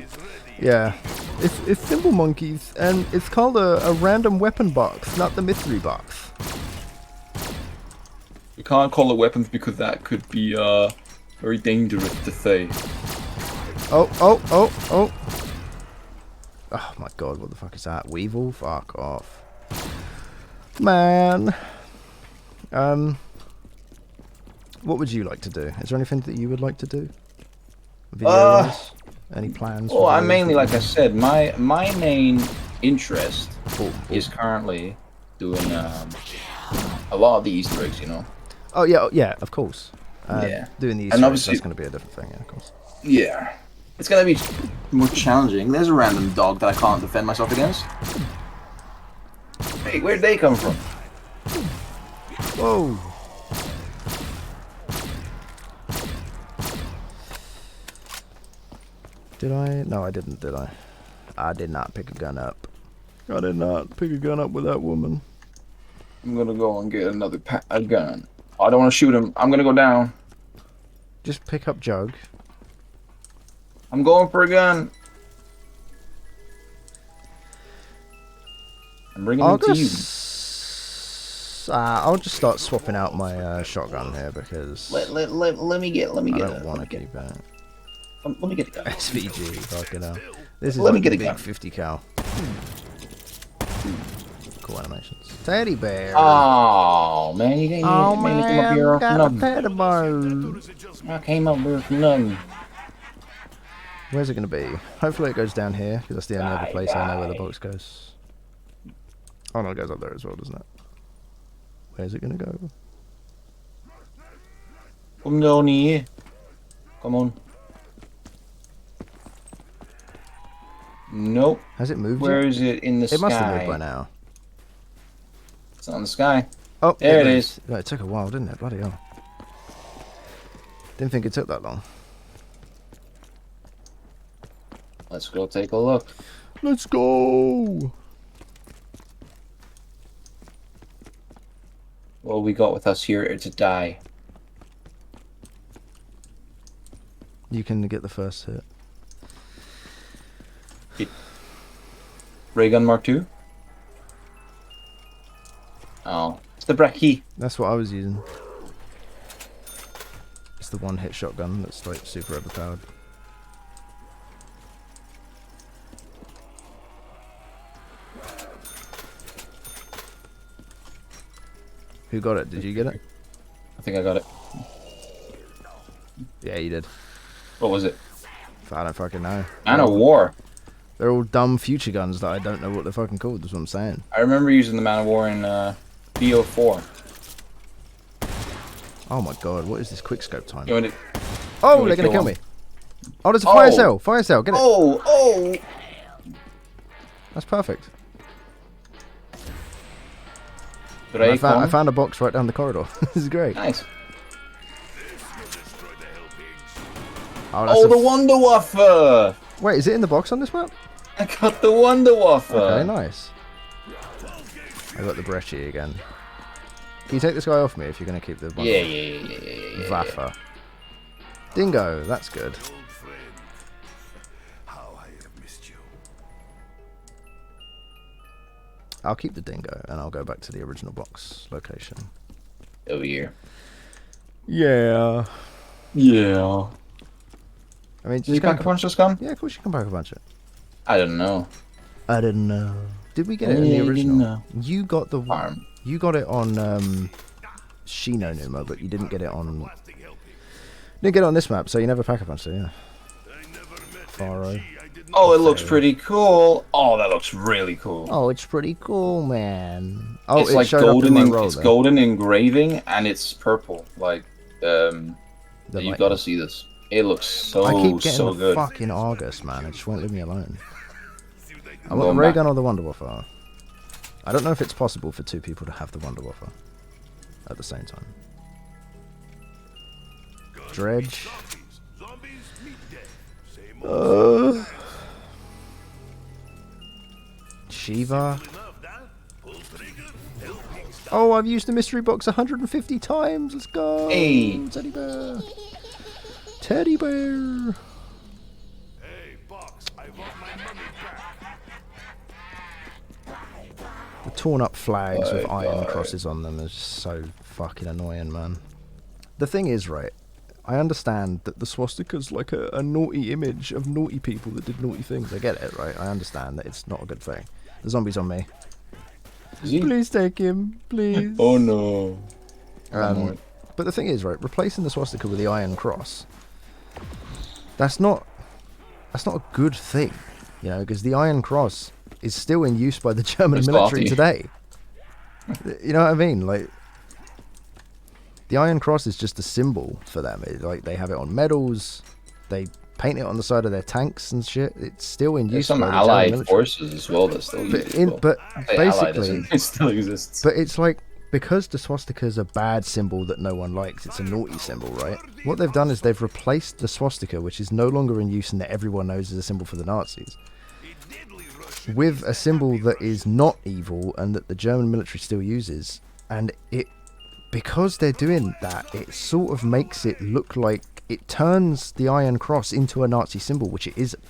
Yeah, it's thimble monkeys, and it's called a random weapon box, not the mystery box. You can't call it weapons because that could be very dangerous to say. Oh my god, what the fuck is that? Weevil? Fuck off. Man. What would you like to do? Is there anything that you would like to do? Videos? Any plans? Well, I mainly, like I said, my main interest is currently doing a lot of the Easter eggs, you know. Oh yeah, of course. Yeah. Doing the Easter eggs, that's going to be a different thing, yeah, of course. Yeah. It's going to be more challenging. There's a random dog that I can't defend myself against. Hey, where'd they come from? Whoa. Did I? No, I didn't, did I? I did not pick a gun up. I did not pick a gun up with that woman. I'm gonna go and get another a gun. I don't want to shoot him. I'm gonna go down. Just pick up Jug. I'm going for a gun. I'm bringing it to you. I'll just start swapping out my shotgun here because Let me get. I don't want to keep it. Let me get a gun. SVG, fucking hell. This is Let me like get a a big gun. 50 cal. Cool animations. Teddy bear. Oh man, you didn't Oh come up man, here for got a nothing. teddy bear. I came up here for nothing. Where's it going to be? Hopefully it goes down here because that's the only other place I know where the box goes. Oh no, it goes up there as well, doesn't it? Where's it going to go? Come down here. Come on. Nope. Has it moved Where yet? is it in the sky? It must have moved by now. It's on the sky. Oh, There it moved. is. No, it took a while, didn't it? Bloody hell. Didn't think it took that long. Let's go take a look. Let's go! What we got with us here to die? You can get the first hit. Ray gun Mark II? Oh, it's the Bracky. That's what I was using. It's the one-hit shotgun that's like super overpowered. Who got it? Did you get it? I think I got it. Yeah, you did. What was it? I don't fucking know. Man of War. They're all dumb future guns that I don't know what they're fucking called, that's what I'm saying. I remember using the Man of War in BO4. Oh my god, what is this quickscope time? You want it? Oh, you they're gonna kill kill me. him? Oh, there's a fire cell! Fire cell, get it! Oh! That's perfect. Ray I found a box right down the corridor. This is great. Nice. Oh, The Wonder Waffle! Wait, is it in the box on this map? I got the Wonder Waffle! Okay, nice. I got the Brecci again. Can you take this guy off me if you're going to keep the one? Yeah. Vaffa. Dingo, that's good. Old friend, how I have missed you. I'll keep the dingo and I'll go back to the original box location. Over here. Yeah. Yeah. I mean, Did you pack a punch this gun? Yeah, of course you can pack a bunch of it. I don't know. I didn't know. Did we get it in Yeah, the you original? didn't know. You got the Farm. You got it on Shino Numa, but you didn't get it on. Didn't get it on this map, so you never pack a punch, so yeah. Faro. Oh, it looks pretty cool. Oh, that looks really cool. Oh, it's pretty cool, man. Oh, It's it like showed up in golden. my roll It's there. golden engraving, and it's purple. Like, you light- gotta see this. It looks I keep so getting the good. fucking Argus, man. It just won't leave me alone. I I'm want the going ray back. gun or the Wonder Waffle. I don't know if it's possible for two people to have the Wonder Waffle at the same time. Dredge. Shiva. Oh, I've used the mystery box 150 times. Let's go. Hey. Teddy bear. Teddy bear. Hey, box, I want my money back. The torn up flags with Oh, iron God. crosses on them is so fucking annoying, man. The thing is, right, I understand that the swastika's like a naughty image of naughty people that did naughty things. I get it, right? I understand that it's not a good thing. The zombie's on me. Is he? Please take him, please. Oh no. But the thing is, right, replacing the swastika with the iron cross, that's not a good thing, you know, because the iron cross is still in use by the German It's military naughty. today. You know what I mean? Like, the iron cross is just a symbol for them. Like, they have it on medals, they paint it on the side of their tanks and shit. It's still in There's use some by the German allied military. forces as well that still use it. But Well, I say allied, basically, it still exists. but it's like because the swastika is a bad symbol that no one likes, it's a naughty symbol, right? What they've done is they've replaced the swastika, which is no longer in use and that everyone knows is a symbol for the Nazis, with a symbol that is not evil and that the German military still uses. And because they're doing that, it sort of makes it look like it turns the Iron Cross into a Nazi symbol, which it isn't.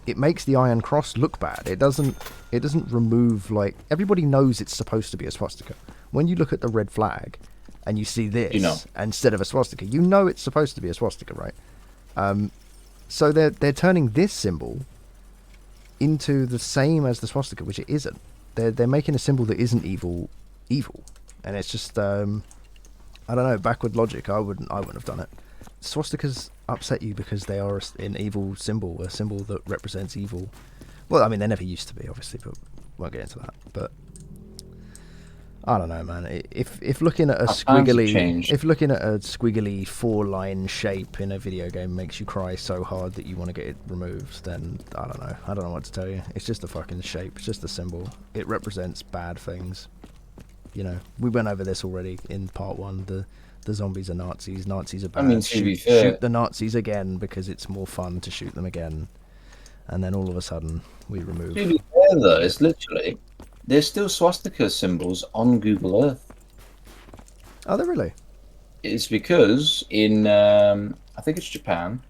It makes the Iron Cross look bad. It doesn't remove, like, everybody knows it's supposed to be a swastika. When you look at the red flag and you see this instead of a swastika, you know it's supposed to be a swastika, right? So they're turning this symbol into the same as the swastika, which it isn't. They're making a symbol that isn't evil, and it's just I don't know, backward logic. I wouldn't have done it. Swastikas upset you because they are an evil symbol, a symbol that represents evil. Well, I mean, they never used to be, obviously, but won't get into that. But I don't know, man. If looking at a squiggly, if looking at a squiggly 4-line shape in a video game makes you cry so hard that you want to get it removed, then I don't know. I don't know what to tell you. It's just a fucking shape. It's just a symbol. It represents bad things. You know, we went over this already in part 1. The zombies are Nazis. Nazis are bad. I mean, shoot the Nazis again because it's more fun to shoot them again. And then all of a sudden, we remove. To be fair, though, it's literally there's still swastika symbols on Google Earth. Are there really? It's because in I think it's Japan.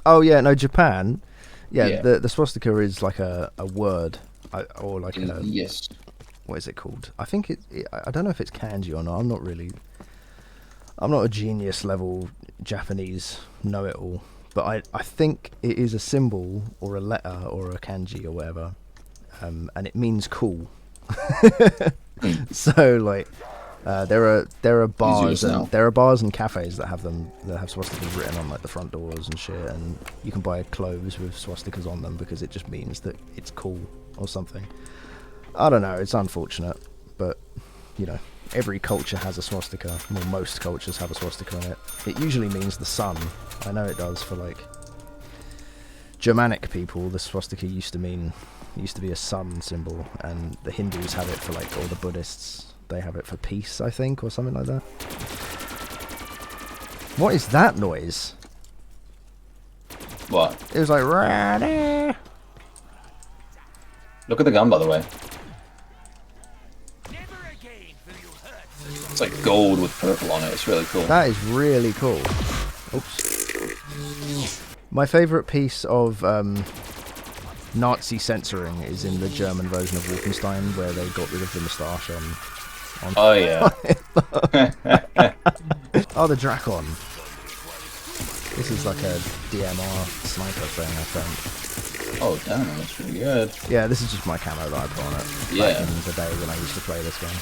Oh yeah, no, Japan. Yeah. The swastika is like a word, or like a yes. What is it called? I think I don't know if it's kanji or not. I'm not a genius level Japanese know-it-all, but I think it is a symbol or a letter or a kanji or whatever, and it means cool. So like, there are bars and cafes that have swastikas written on like the front doors and shit, and you can buy clothes with swastikas on them because it just means that it's cool or something. I don't know. It's unfortunate, but you know. Every culture has a swastika. Well, most cultures have a swastika on it. It usually means the sun. I know it does for like Germanic people. The swastika used to be a sun symbol, and the Hindus have it for like, or the Buddhists, they have it for peace, I think, or something like that. What is that noise? What? It was like, Rah-dah. Look at the gun, by the way. It's like gold with purple on it. It's really cool. That is really cool. Oops. My favourite piece of Nazi censoring is in the German version of Wolfenstein, where they got rid of the moustache on oh yeah. Oh, the Drakon. This is like a DMR sniper thing, I think. Oh damn, that's really good. Yeah, this is just my camo that I put on it. Yeah. Back in the day when I used to play this game.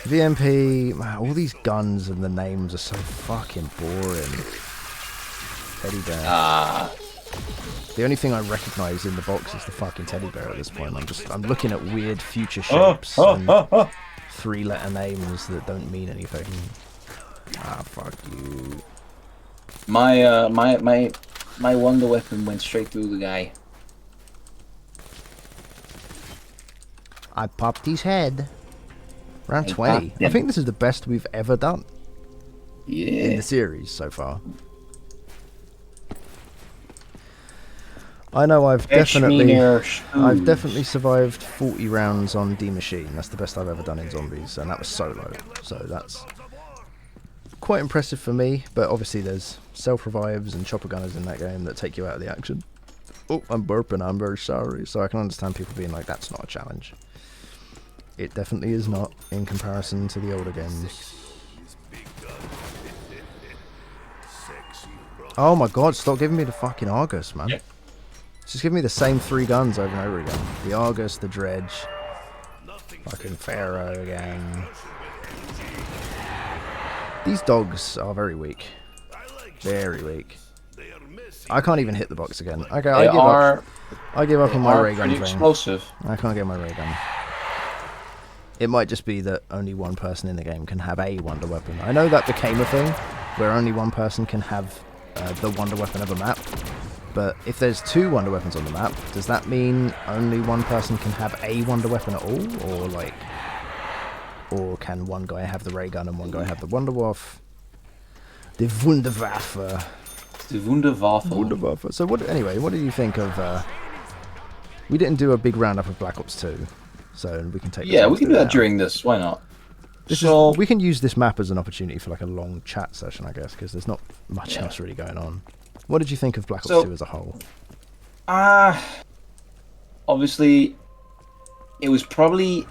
VMP, man, all these guns and the names are so fucking boring. Teddy bear. The only thing I recognise in the box is the fucking teddy bear at this point. I'm looking at weird future shapes and 3-letter names that don't mean anything. Ah, fuck you. My wonder weapon went straight through the guy. I popped his head. Round 20. I think this is the best we've ever done. Yeah. In the series so far. I know I've definitely survived 40 rounds on D Machine. That's the best I've ever done in zombies, and that was solo. So that's quite impressive for me, but obviously there's self-revives and chopper gunners in that game that take you out of the action. Oh, I'm burping, I'm very sorry. So I can understand people being like, that's not a challenge. It definitely is not, in comparison to the older games. Oh my god, stop giving me the fucking Argus, man. Yeah. Just give me the same 3 guns over and over again. The Argus, the Dredge, fucking Pharaoh again. These dogs are very weak. Very weak. I can't even hit the box again. Okay, I give up. I give up on my ray gun thing. Explosive. I can't get my ray gun. It might just be that only one person in the game can have a wonder weapon. I know that became a thing, where only one person can have the wonder weapon of a map. But if there's 2 wonder weapons on the map, does that mean only one person can have a wonder weapon at all? Or like, or can one guy have the ray gun and one guy have the Wunderwaffe? The Wunderwaffe. The Wunderwaffe. Wunderwaffe. So anyway, what do you think of... we didn't do a big roundup of Black Ops 2, so we can take... Yeah, we can do that during this. Why not? We can use this map as an opportunity for like a long chat session, I guess, because there's not much else really going on. What did you think of Black Ops 2 as a whole? Obviously, it was probably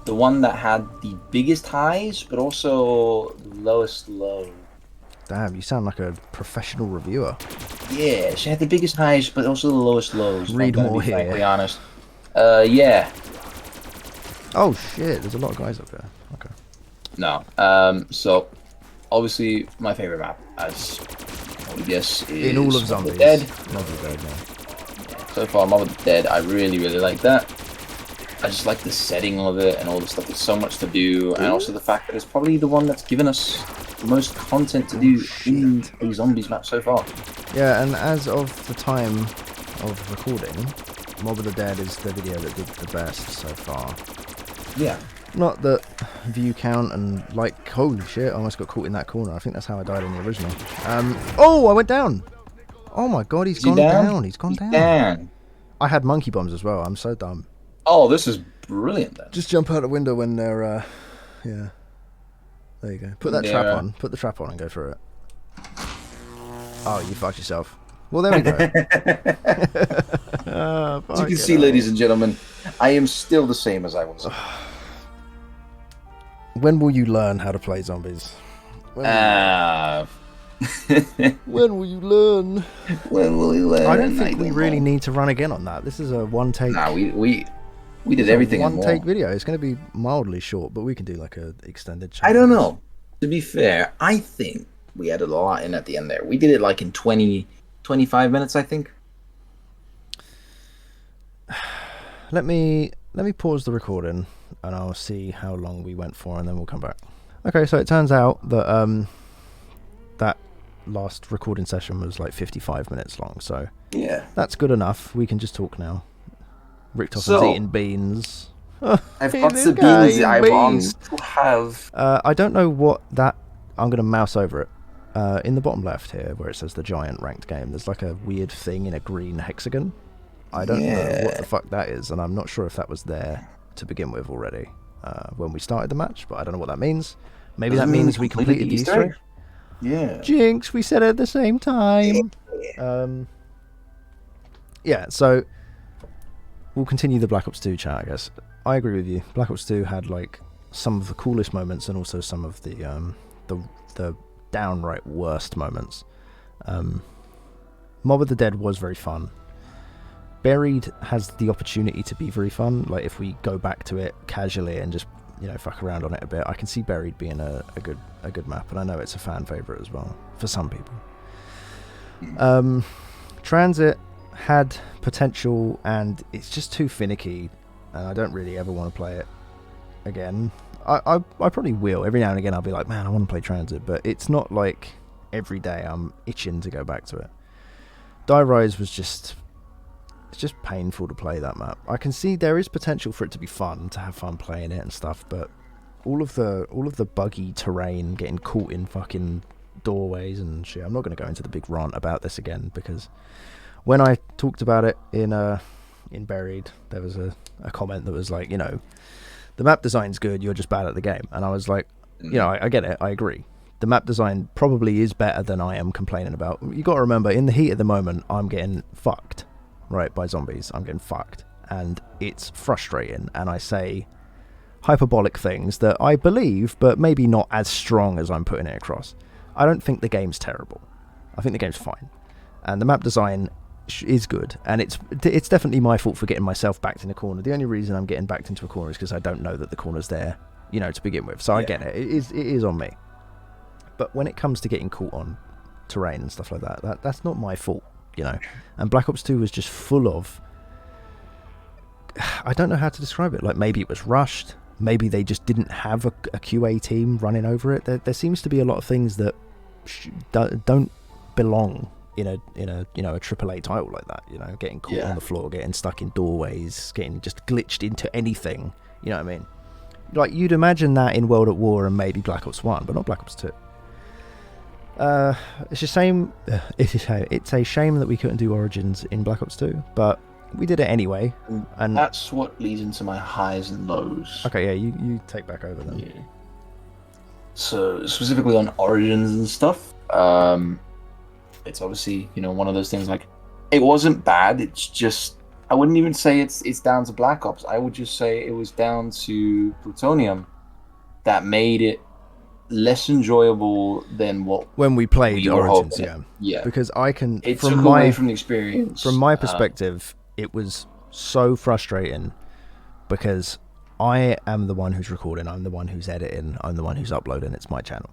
the one that had the biggest highs, but also the lowest low. Damn, you sound like a professional reviewer. Yeah, she had the biggest highs, but also the lowest lows. Read more here. Frankly honest. Yeah. Oh shit, there's a lot of guys up there. Okay. No. So, obviously, my favorite map, as I would guess, is in all of Zombies. Dead. Mob of the Dead, yeah. So far, Mob of the Dead, I really, really like that. I just like the setting of it and all the stuff. There's so much to do, and also the fact that it's probably the one that's given us the most content to do in a Zombies map so far. Yeah, and as of the time of recording, Mob of the Dead is the video that did the best so far. Yeah. Not that view count and like, holy shit, I almost got caught in that corner. I think that's how I died in the original. Oh, I went down. Oh my god, he's gone down. He's gone down. I had monkey bombs as well. I'm so dumb. Oh, this is brilliant then. Just jump out the window when they're, yeah. There you go. Put that trap on. Put the trap on and go through it. Oh, you fucked yourself. Well, there we go. As you can see, ladies and gentlemen, I am still the same as I was. When will you learn how to play Zombies? When will you learn? When will you learn? I don't think we really need to run again on that. This is a one take. Nah, we did everything in one take video. It's going to be mildly short, but we can do like a extended challenge. I don't know. To be fair, I think we added a lot in at the end there. We did it like in 25 minutes, I think. Let me pause the recording and I'll see how long we went for, and then we'll come back. Okay, so it turns out that that last recording session was like 55 minutes long, so yeah, that's good enough. We can just talk now. Richtofen's eating beans. I've got the beans I want to have. I don't know what that... I'm going to mouse over it. In the bottom left here, where it says the giant ranked game, there's like a weird thing in a green hexagon. I don't know what the fuck that is, and I'm not sure if that was there to begin with already when we started the match, but I don't know what that means. Maybe that means we completed the Easter egg. Yeah. Jinx, we said it at the same time. Yeah, so we'll continue the Black Ops 2 chat, I guess. I agree with you. Black Ops 2 had like some of the coolest moments and also some of the downright worst moments. Mob of the Dead was very fun. Buried has the opportunity to be very fun. Like if we go back to it casually and just fuck around on it a bit, I can see Buried being a good map, and I know it's a fan favorite as well for some people. Transit had potential, and it's just too finicky, and I don't really ever want to play it again. I probably will every now and again. I'll be like, man, I want to play Transit, but it's not like every day I'm itching to go back to it. Die Rise was just painful to play that map. I can see there is potential for it to be fun, to have fun playing it and stuff, but all of the buggy terrain, getting caught in fucking doorways and shit. I'm not going to go into the big rant about this again, because when I talked about it in Buried, there was a comment that was like, the map design's good, you're just bad at the game. And I was like, I get it, I agree. The map design probably is better than I am complaining about. You got to remember, in the heat of the moment, I'm getting fucked, right, by zombies. I'm getting fucked, and it's frustrating, and I say hyperbolic things that I believe, but maybe not as strong as I'm putting it across. I don't think the game's terrible. I think the game's fine, and the map design is good, and it's definitely my fault for getting myself backed in a corner. The only reason I'm getting backed into a corner is because I don't know that the corner's there, to begin with. So I get it. It is on me. But when it comes to getting caught on terrain and stuff like that's not my fault, And Black Ops 2 was just full of... I don't know how to describe it. Like, maybe it was rushed. Maybe they just didn't have a QA team running over it. There seems to be a lot of things that don't belong in a AAA title like that. Getting caught on the floor, getting stuck in doorways, getting just glitched into anything. You know what I mean? Like, you'd imagine that in World at War and maybe Black Ops 1, but not Black Ops 2. It's a shame. It's a shame that we couldn't do Origins in Black Ops 2, but we did it anyway. And that's what leads into my highs and lows. Okay, yeah, you take back over then. Yeah. So specifically on Origins and stuff, it's obviously, you know, one of those things. Like, it wasn't bad. It's just, I wouldn't even say it's down to Black Ops. I would just say it was down to Plutonium that made it less enjoyable than when we played Origins. Yeah. Because it took away from the experience. From my perspective, it was so frustrating because I am the one who's recording, I'm the one who's editing, I'm the one who's uploading. It's my channel.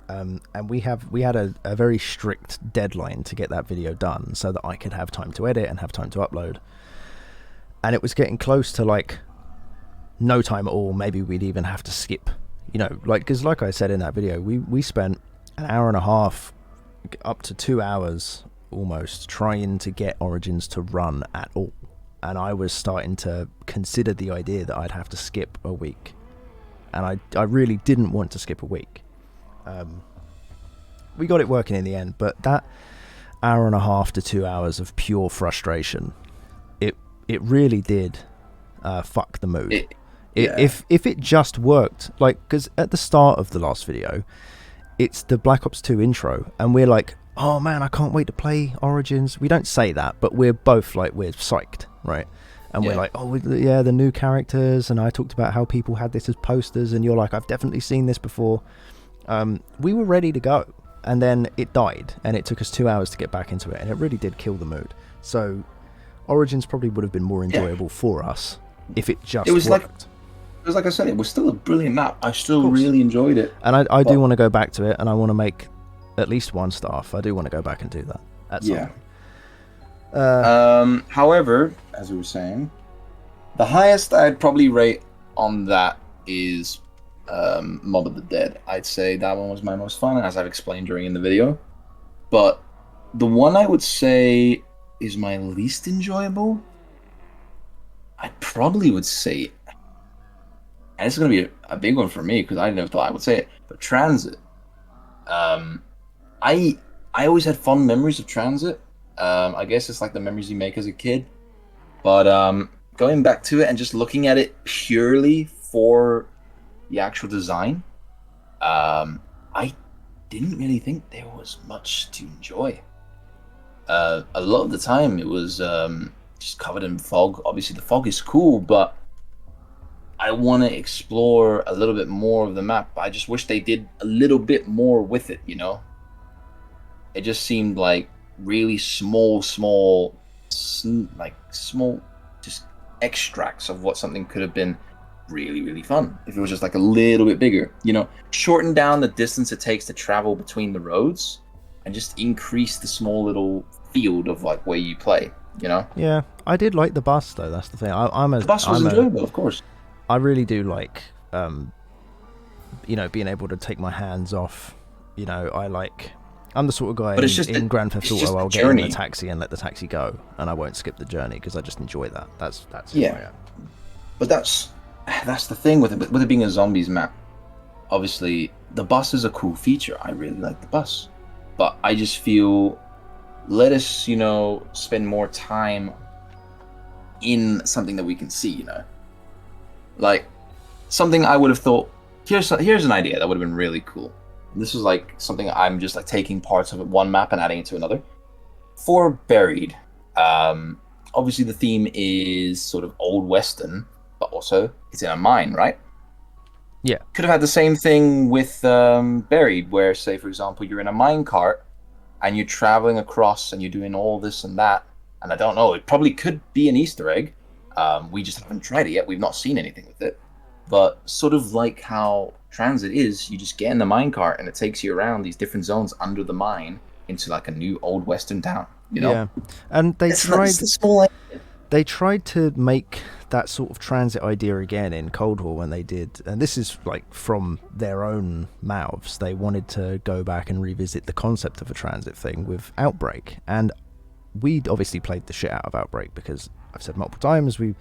And we had a very strict deadline to get that video done so that I could have time to edit and have time to upload. And it was getting close to like no time at all. Maybe we'd even have to skip, you know, like, because like I said in that video, we spent an hour and a half up to 2 hours almost trying to get Origins to run at all. And I was starting to consider the idea that I'd have to skip a week. And I really didn't want to skip a week. We got it working in the end, but that hour and a half to 2 hours of pure frustration, it really did fuck the mood. If it just worked, like, because at the start of the last video, it's the Black Ops 2 intro, and we're like, oh man, I can't wait to play Origins. We don't say that, but we're both like, we're psyched, right? And we're like, oh yeah, the new characters, and I talked about how people had this as posters, and you're like, I've definitely seen this before. We were ready to go, and then it died, and it took us 2 hours to get back into it, and it really did kill the mood. So Origins probably would have been more enjoyable for us if it just worked. It was like I said, it was still a brilliant map. I still really enjoyed it. And I do want to go back to it, and I want to make at least one staff. I do want to go back and do that at some point. However, as we were saying, the highest I'd probably rate on that is Mob of the Dead. I'd say that one was my most fun, as I've explained during in the video. But the one I would say is my least enjoyable, I probably would say, and it's going to be a big one for me because I never thought I would say it, but Transit. I always had fond memories of Transit. I guess it's like the memories you make as a kid. But going back to it and just looking at it purely for the actual design, I didn't really think there was much to enjoy. A lot of the time it was just covered in fog. Obviously the fog is cool, but I want to explore a little bit more of the map. I just wish they did a little bit more with it, you know? It just seemed like really small, just extracts of what something could have been really, really fun if it was just like a little bit bigger, you know? Shorten down the distance it takes to travel between the roads and just increase the small little field of like where you play, you know? Yeah, I did like the bus though. That's the thing. The bus was enjoyable, of course. I really do like, you know, being able to take my hands off. You know, I'm the sort of guy in Grand Theft Auto, I'll get in a taxi and let the taxi go, and I won't skip the journey because I just enjoy that. That's who I am. But that's the thing with it being a zombies map. Obviously, the bus is a cool feature. I really like the bus, but I just feel, let us, you know, spend more time in something that we can see, you know. Like, something I would have thought, here's an idea that would have been really cool. This is like something I'm just like taking parts of one map and adding it to another. For Buried, obviously the theme is sort of old western, but also it's in a mine, right? Yeah. Could have had the same thing with Buried, where, say, for example, you're in a mine cart and you're traveling across and you're doing all this and that. And I don't know, it probably could be an Easter egg. We just haven't tried it yet. We've not seen anything with it. But sort of like how Transit is, you just get in the minecart and it takes you around these different zones under the mine into like a new old western town, you know? Yeah. And they tried to make that sort of transit idea again in Cold War when they did, and this is like from their own mouths, they wanted to go back and revisit the concept of a transit thing with Outbreak. And we'd obviously played the shit out of Outbreak because I've said multiple times, we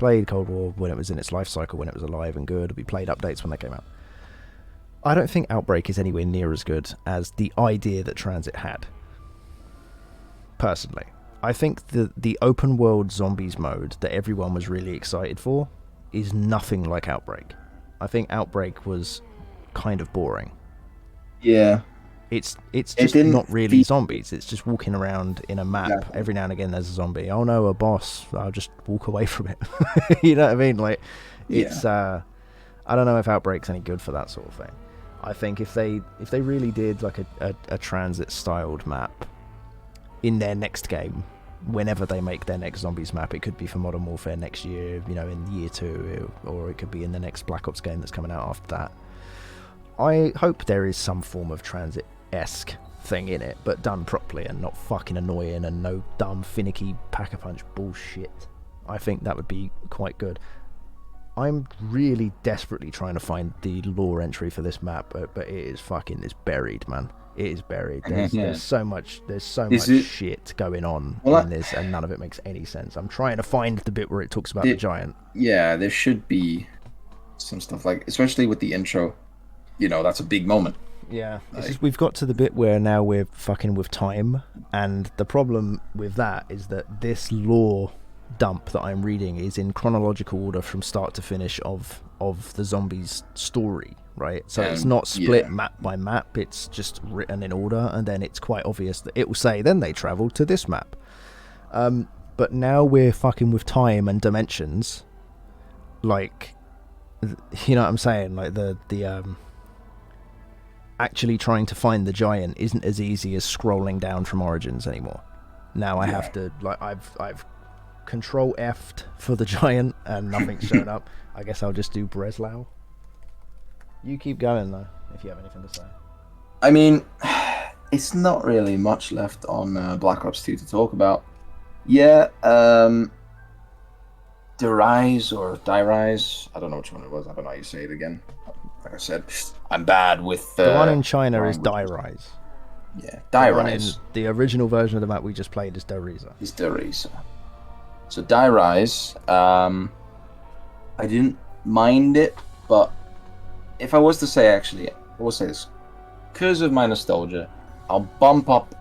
played Cold War when it was in its life cycle, when it was alive and good. We played updates when they came out. I don't think Outbreak is anywhere near as good as the idea that Transit had. Personally. I think the open world zombies mode that everyone was really excited for is nothing like Outbreak. I think Outbreak was kind of boring. Yeah. It's just not really zombies. It's just walking around in a map. Exactly. Every now and again there's a zombie. Oh no, a boss. I'll just walk away from it. You know what I mean? Like, it's I don't know if Outbreak's any good for that sort of thing. I think if they really did like a transit styled map in their next game, whenever they make their next zombies map, it could be for Modern Warfare next year, you know, in year 2, or it could be in the next Black Ops game that's coming out after that. I hope there is some form of transit-esque thing in it, but done properly and not fucking annoying and no dumb, finicky, pack-a-punch bullshit. I think that would be quite good. I'm really desperately trying to find the lore entry for this map, but it's buried, man. It is buried. There's so much shit going on in this, and none of it makes any sense. I'm trying to find the bit where it talks about the giant. Yeah, there should be some stuff, like, especially with the intro. You know, that's a big moment. Yeah, we've got to the bit where now we're fucking with time, and the problem with that is that this lore dump that I'm reading is in chronological order from start to finish of the zombies story, right? So it's not split map by map, it's just written in order, and then it's quite obvious that it will say then they traveled to this map. But now we're fucking with time and dimensions, like, you know what I'm saying? Like the actually trying to find the giant isn't as easy as scrolling down from Origins anymore. Now I have to, like, I've Control F'd for the giant and nothing's showing up. I guess I'll just do Breslau. You keep going though, if you have anything to say. I mean, it's not really much left on Black Ops 2 to talk about. Yeah, Derise or Die-Rise, I don't know which one it was. I don't know how you say it again. Like I said, I'm bad with... the one in China is Die-Rise. Yeah, Die-Rise. The original version of the map we just played is Dereza. Is Dereza. So Die-Rise, I didn't mind it, but if I was to say, actually, I will say this. Because of my nostalgia, I'll bump up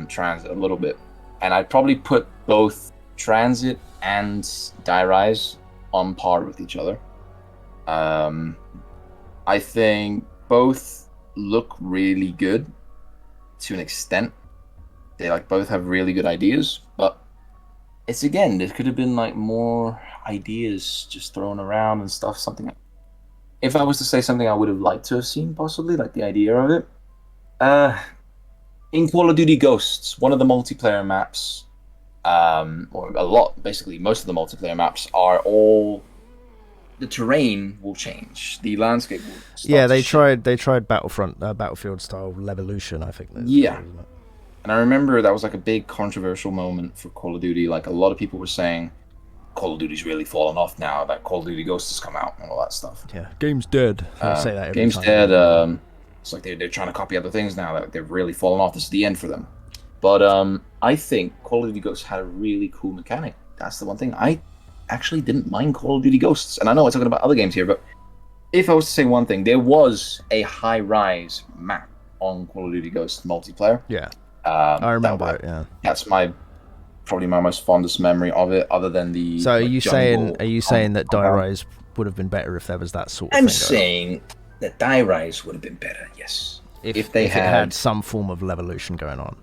Transit a little bit, and I'd probably put both Transit and Die-Rise on par with each other. I think both look really good to an extent. They both have really good ideas, but it's, again, there could have been more ideas just thrown around and stuff. Something. If I was to say something I would have liked to have seen, possibly, like the idea of it. In Call of Duty Ghosts, one of the multiplayer maps, or a lot, basically most of the multiplayer maps are all, the terrain will change, the landscape will start they tried Battlefield style Levolution, I think. Yeah. And I remember that was a big controversial moment for Call of Duty. A lot of people were saying Call of Duty's really fallen off now that Call of Duty Ghosts has come out and all that stuff. Yeah, game's dead. I say that every game's time. Dead. It's they're trying to copy other things now that they've really fallen off. This is the end for them. But I think Call of Duty Ghosts had a really cool mechanic. That's the one thing. I actually didn't mind Call of Duty Ghosts. And I know I'm talking about other games here, but if I was to say one thing, there was a high-rise map on Call of Duty Ghosts multiplayer. Yeah. I remember it, yeah. That's probably my most fondest memory of it, other than the... So are you saying that Die-Rise would have been better if there was that sort of thing? I'm saying that Die-Rise would have been better, yes. If it had some form of Levolution going on.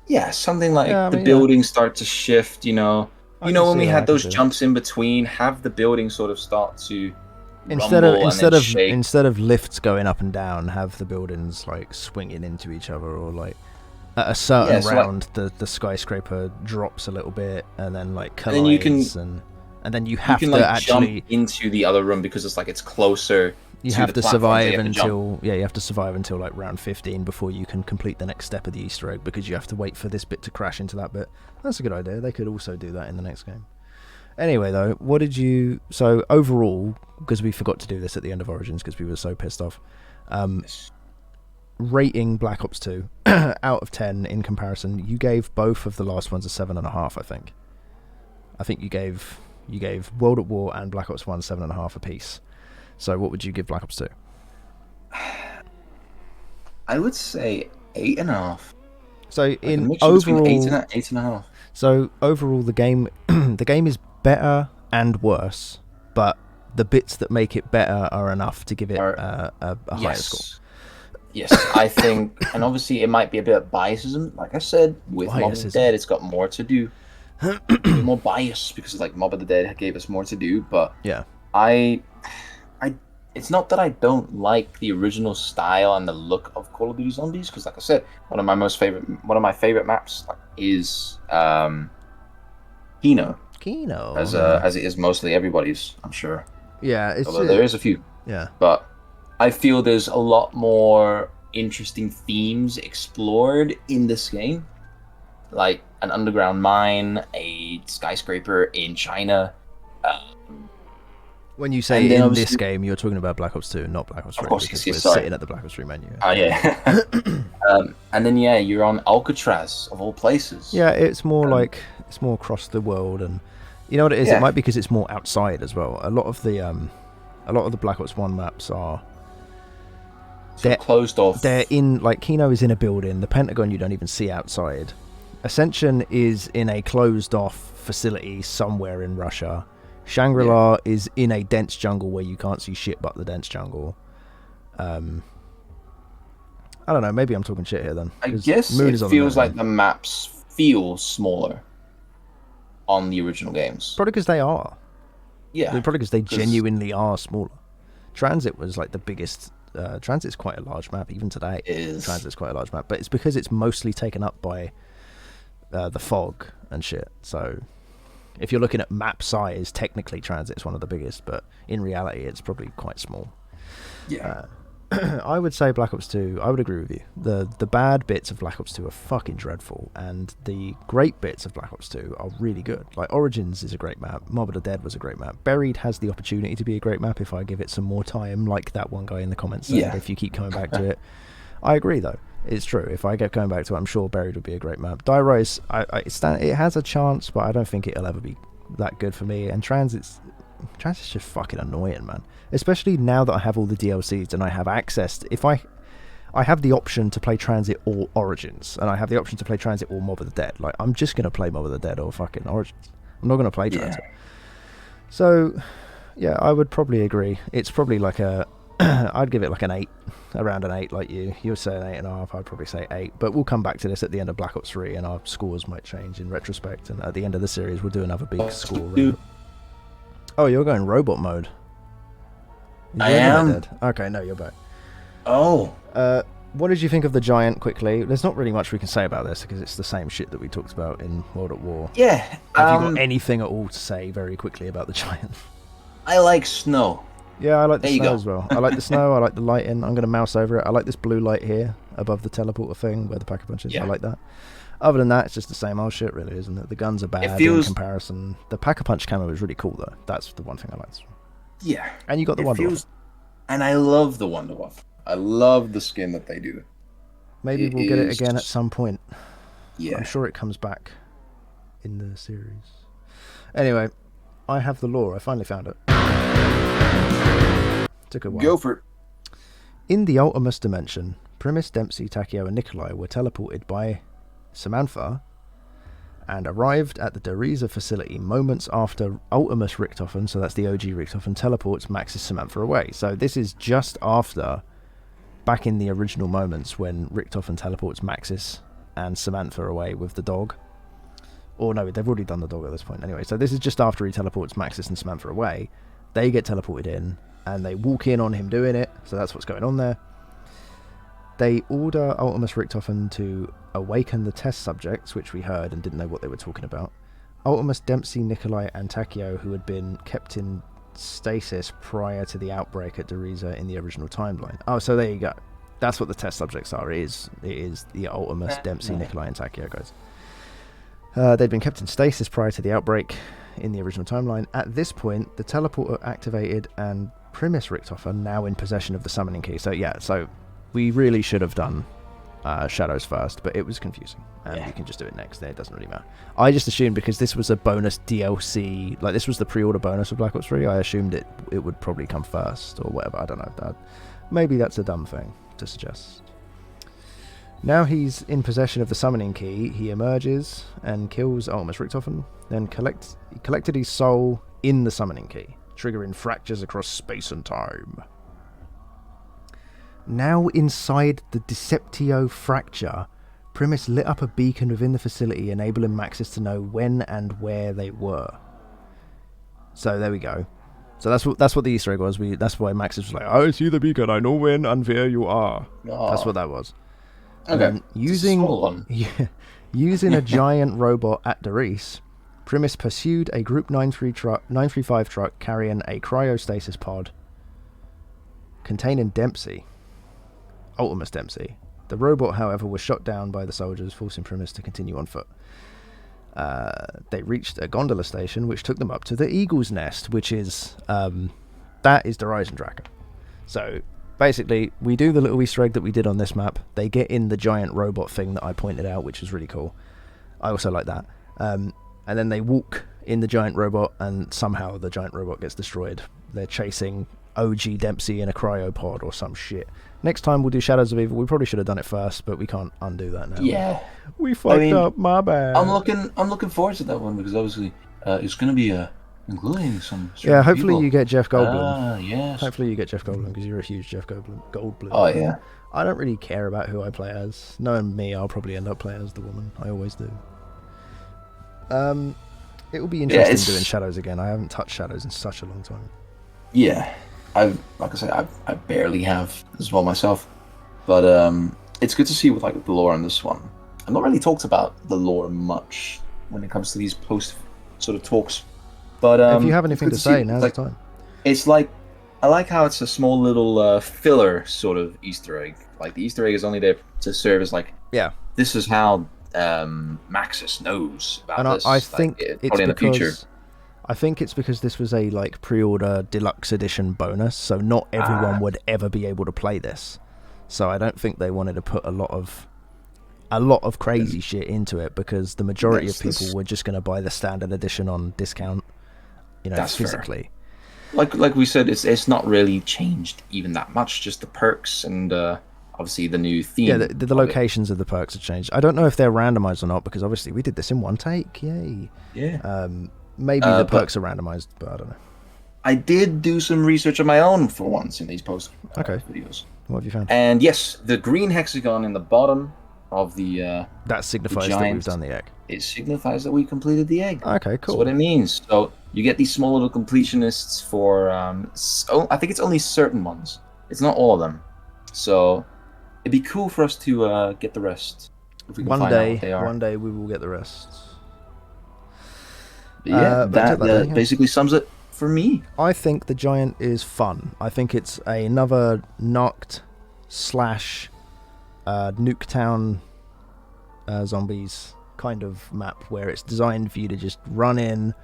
Yeah, something like the buildings start to shift, you know. When we had those jumps in between, have the building sort of start to instead of lifts going up and down, have the buildings swinging into each other, or at a certain round the skyscraper drops a little bit and then collides, and then you have to actually jump into the other room because it's closer. You have to survive until round 15 before you can complete the next step of the Easter egg, because you have to wait for this bit to crash into that bit. That's a good idea. They could also do that in the next game. Anyway, though, so overall, because we forgot to do this at the end of Origins because we were so pissed off, rating Black Ops 2 out of 10 in comparison, you gave both of the last ones a 7.5, I think. I think you gave You gave World at War and Black Ops 1 7.5 apiece. So what would you give Black Ops 2? I would say 8.5. So Like in a mixture overall, between 8.5. so overall, the game is better and worse, but the bits that make it better are enough to give it a higher score. Yes, I think, and obviously it might be a bit of biasism. Like I said, with Mob of the Dead, it's got more to do. More bias because like Mob of the Dead gave us more to do, but yeah, it's not that I don't like the original style and the look of Call of Duty Zombies, because like I said, one of my favorite maps is Kino, as it is mostly everybody's, I'm sure. Yeah, although there is a few. Yeah, but I feel there's a lot more interesting themes explored in this game, like an underground mine, a skyscraper in China. When you say in this game, you're talking about Black Ops 2, not Black Ops 3. Of course, because yes, we're sorry. sitting at the Black Ops 3 menu. Oh, yeah. And then, yeah, you're on Alcatraz, of all places. Yeah, it's more like, it's more across the world, and you know what it is? Yeah. It might be because it's more outside as well. A lot of the Black Ops 1 maps are... They're closed off. They're in, like, Kino is in a building. The Pentagon you don't even see outside. Ascension is in a closed-off facility somewhere in Russia. Shangri-La is in a dense jungle where you can't see shit but the dense jungle. I don't know, maybe I'm talking shit here then. I guess it feels like the maps feel smaller on the original games. Probably because they are. Yeah. Probably because they genuinely are smaller. Transit was like the biggest... Transit's quite a large map, even today. It is. Transit's quite a large map, but it's because it's mostly taken up by the fog and shit, so... If you're looking at map size, technically Transit's one of the biggest, but in reality it's probably quite small. Yeah. I would say Black Ops 2, I would agree with you. The bad bits of Black Ops 2 are fucking dreadful, and the great bits of Black Ops 2 are really good. Like, Origins is a great map, Mob of the Dead was a great map, Buried has the opportunity to be a great map if I give it some more time, like that one guy in the comments said, if you keep coming back to it. I agree, though. It's true. If I kept going back to it, I'm sure Buried would be a great map. Die Rise, it has a chance, but I don't think it'll ever be that good for me. And Transit's just fucking annoying, man. Especially now that I have all the DLCs and I have access. If I have the option to play Transit or Origins, and I have the option to play Transit or Mob of the Dead. Like, I'm just gonna play Mob of the Dead or fucking Origins. I'm not gonna play Transit. So, yeah, I would probably agree. It's probably like a... I'd give it like an 8, around an 8 like you. You would say an 8.5, I'd probably say 8. But we'll come back to this at the end of Black Ops 3 and our scores might change in retrospect. And at the end of the series, we'll do another big score. Oh, you're going robot mode. I am. Okay, no, you're back. Oh. What did you think of the Giant, quickly? There's not really much we can say about this because it's the same shit that we talked about in World at War. Yeah. Have you got anything at all to say very quickly about the Giant? I like snow. Yeah, I like the snow as well. I like the snow, I like the lighting. I'm going to mouse over it. I like this blue light here above the teleporter thing where the Pack-a-Punch is. Yeah. I like that. Other than that, it's just the same old shit, really, isn't it? The guns are bad in comparison. The Pack-a-Punch camo is really cool, though. That's the one thing I liked. Yeah. And you got the Wonder Waffle. And I love the Wonder Waffle. I love the skin that they do. Maybe we'll get it again at some point. Yeah. I'm sure it comes back in the series. Anyway, I have the lore. I finally found it. Took a while. Go for it. In the Ultimus dimension, Primus, Dempsey, Takeo, and Nikolai were teleported by Samantha and arrived at the Dereza facility moments after Ultimus Richtofen, so that's the OG Richtofen, teleports Maxis Samantha away. So this is just after, back in the original moments, when Richtofen teleports Maxis and Samantha away with the dog. Or no, they've already done the dog at this point anyway. So this is just after he teleports Maxis and Samantha away. They get teleported in, and they walk in on him doing it, so that's what's going on there. They order Ultimus Richtofen to awaken the test subjects, which we heard and didn't know what they were talking about. Ultimus, Dempsey, Nikolai, and Takeo, who had been kept in stasis prior to the outbreak at Dereza in the original timeline. Oh, so there you go. That's what the test subjects are. It is the Ultimus, Dempsey, Nikolai, and Takeo guys. They'd been kept in stasis prior to the outbreak in the original timeline. At this point, the teleporter activated and Primus Richtofen now in possession of the summoning key. So yeah, so we really should have done Shadows first, but it was confusing, and you can just do it next. Then it doesn't really matter. I just assumed because this was a bonus DLC, like this was the pre-order bonus of Black Ops 3. I assumed it would probably come first or whatever. I don't know. Maybe that's a dumb thing to suggest. Now he's in possession of the summoning key. He emerges and kills Ultimus Richtofen. Then he collected his soul in the summoning key, triggering fractures across space and time. Now inside the Deceptio fracture, Primus lit up a beacon within the facility, enabling Maxis to know when and where they were. So there we go. So that's what the Easter egg was. That's why Maxis was like, I see the beacon, I know when and where you are. Oh. That's what that was. Okay. Using a giant robot at Darius, Primus pursued a Group 935 truck carrying a cryostasis pod containing Ultimus Dempsey. The robot, however, was shot down by the soldiers, forcing Primus to continue on foot. They reached a gondola station, which took them up to the Eagle's Nest, which is that is the Horizon Tracker. So basically, we do the little Easter egg that we did on this map. They get in the giant robot thing that I pointed out, which was really cool. I also like that. And then they walk in the giant robot, and somehow the giant robot gets destroyed. They're chasing OG Dempsey in a cryopod or some shit. Next time we'll do Shadows of Evil. We probably should have done it first, but we can't undo that now. Yeah, we fucked up. My bad. I'm looking forward to that one because obviously it's going to be including some. Yeah, hopefully you get Jeff Goldblum. Yes. Hopefully you get Jeff Goldblum because you're a huge Jeff Goldblum. Oh yeah. I don't really care about who I play as. Knowing me, I'll probably end up playing as the woman. I always do. It will be interesting doing Shadows again. I haven't touched Shadows in such a long time. Yeah. I barely have as well myself, but it's good to see with like the lore on this one. I've not really talked about the lore much when it comes to these post sort of talks, but if you have anything to say, now's the time. It's like I like how it's a small little filler sort of Easter egg. Like the Easter egg is only there to serve as like, this is how Maxis knows about this. I think like, it's in the future. I think it's because this was a like pre-order deluxe edition bonus, so not everyone would ever be able to play this. So I don't think they wanted to put a lot of crazy shit into it because the majority of people were just going to buy the standard edition on discount, physically. Fair. Like we said, it's not really changed even that much. Just the perks and obviously the new theme. Yeah, the locations of the perks have changed. I don't know if they're randomized or not because obviously we did this in one take. Yay. Yeah. Maybe the perks are randomized, but I don't know. I did do some research on my own for once in these post videos. What have you found? And yes, the green hexagon in the bottom of the that signifies that we've done the egg. It signifies that we completed the egg. Okay, cool. That's what it means. So you get these small little completionists for I think it's only certain ones. It's not all of them. So it'd be cool for us to get the rest. If we can find out what they are. One day we will get the rest. Yeah, that basically sums it for me. I think the Giant is fun. I think it's another knocked / Nuketown zombies kind of map where it's designed for you to just run in,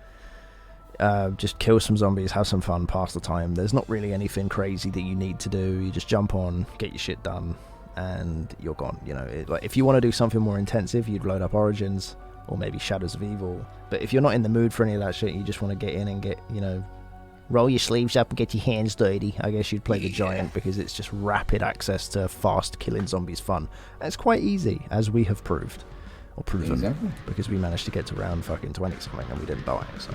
just kill some zombies, have some fun, pass the time. There's not really anything crazy that you need to do. You just jump on, get your shit done, and you're gone. Like if you want to do something more intensive, you'd load up Origins or maybe Shadows of Evil. But if you're not in the mood for any of that shit, you just want to get in and get, roll your sleeves up and get your hands dirty, I guess you'd play the Giant because it's just rapid access to fast killing zombies fun. And it's quite easy, as we have proved. Or proven. Because we managed to get to round fucking 20 something and we didn't die. So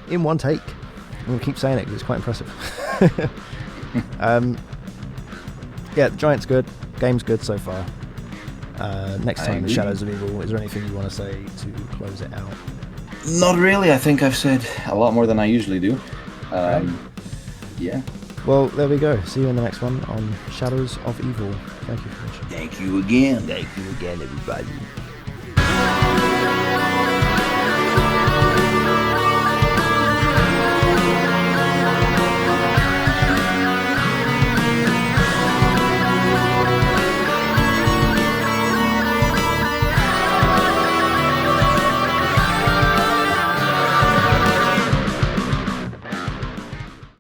in one take. And we keep saying it because it's quite impressive. Yeah, the Giant's good. Game's good so far. Next time, Shadows of Evil. Is there anything you want to say to close it out? Not really. I think I've said a lot more than I usually do. Yeah. Well, there we go. See you in the next one on Shadows of Evil. Thank you for watching. Thank you again. Thank you again, everybody.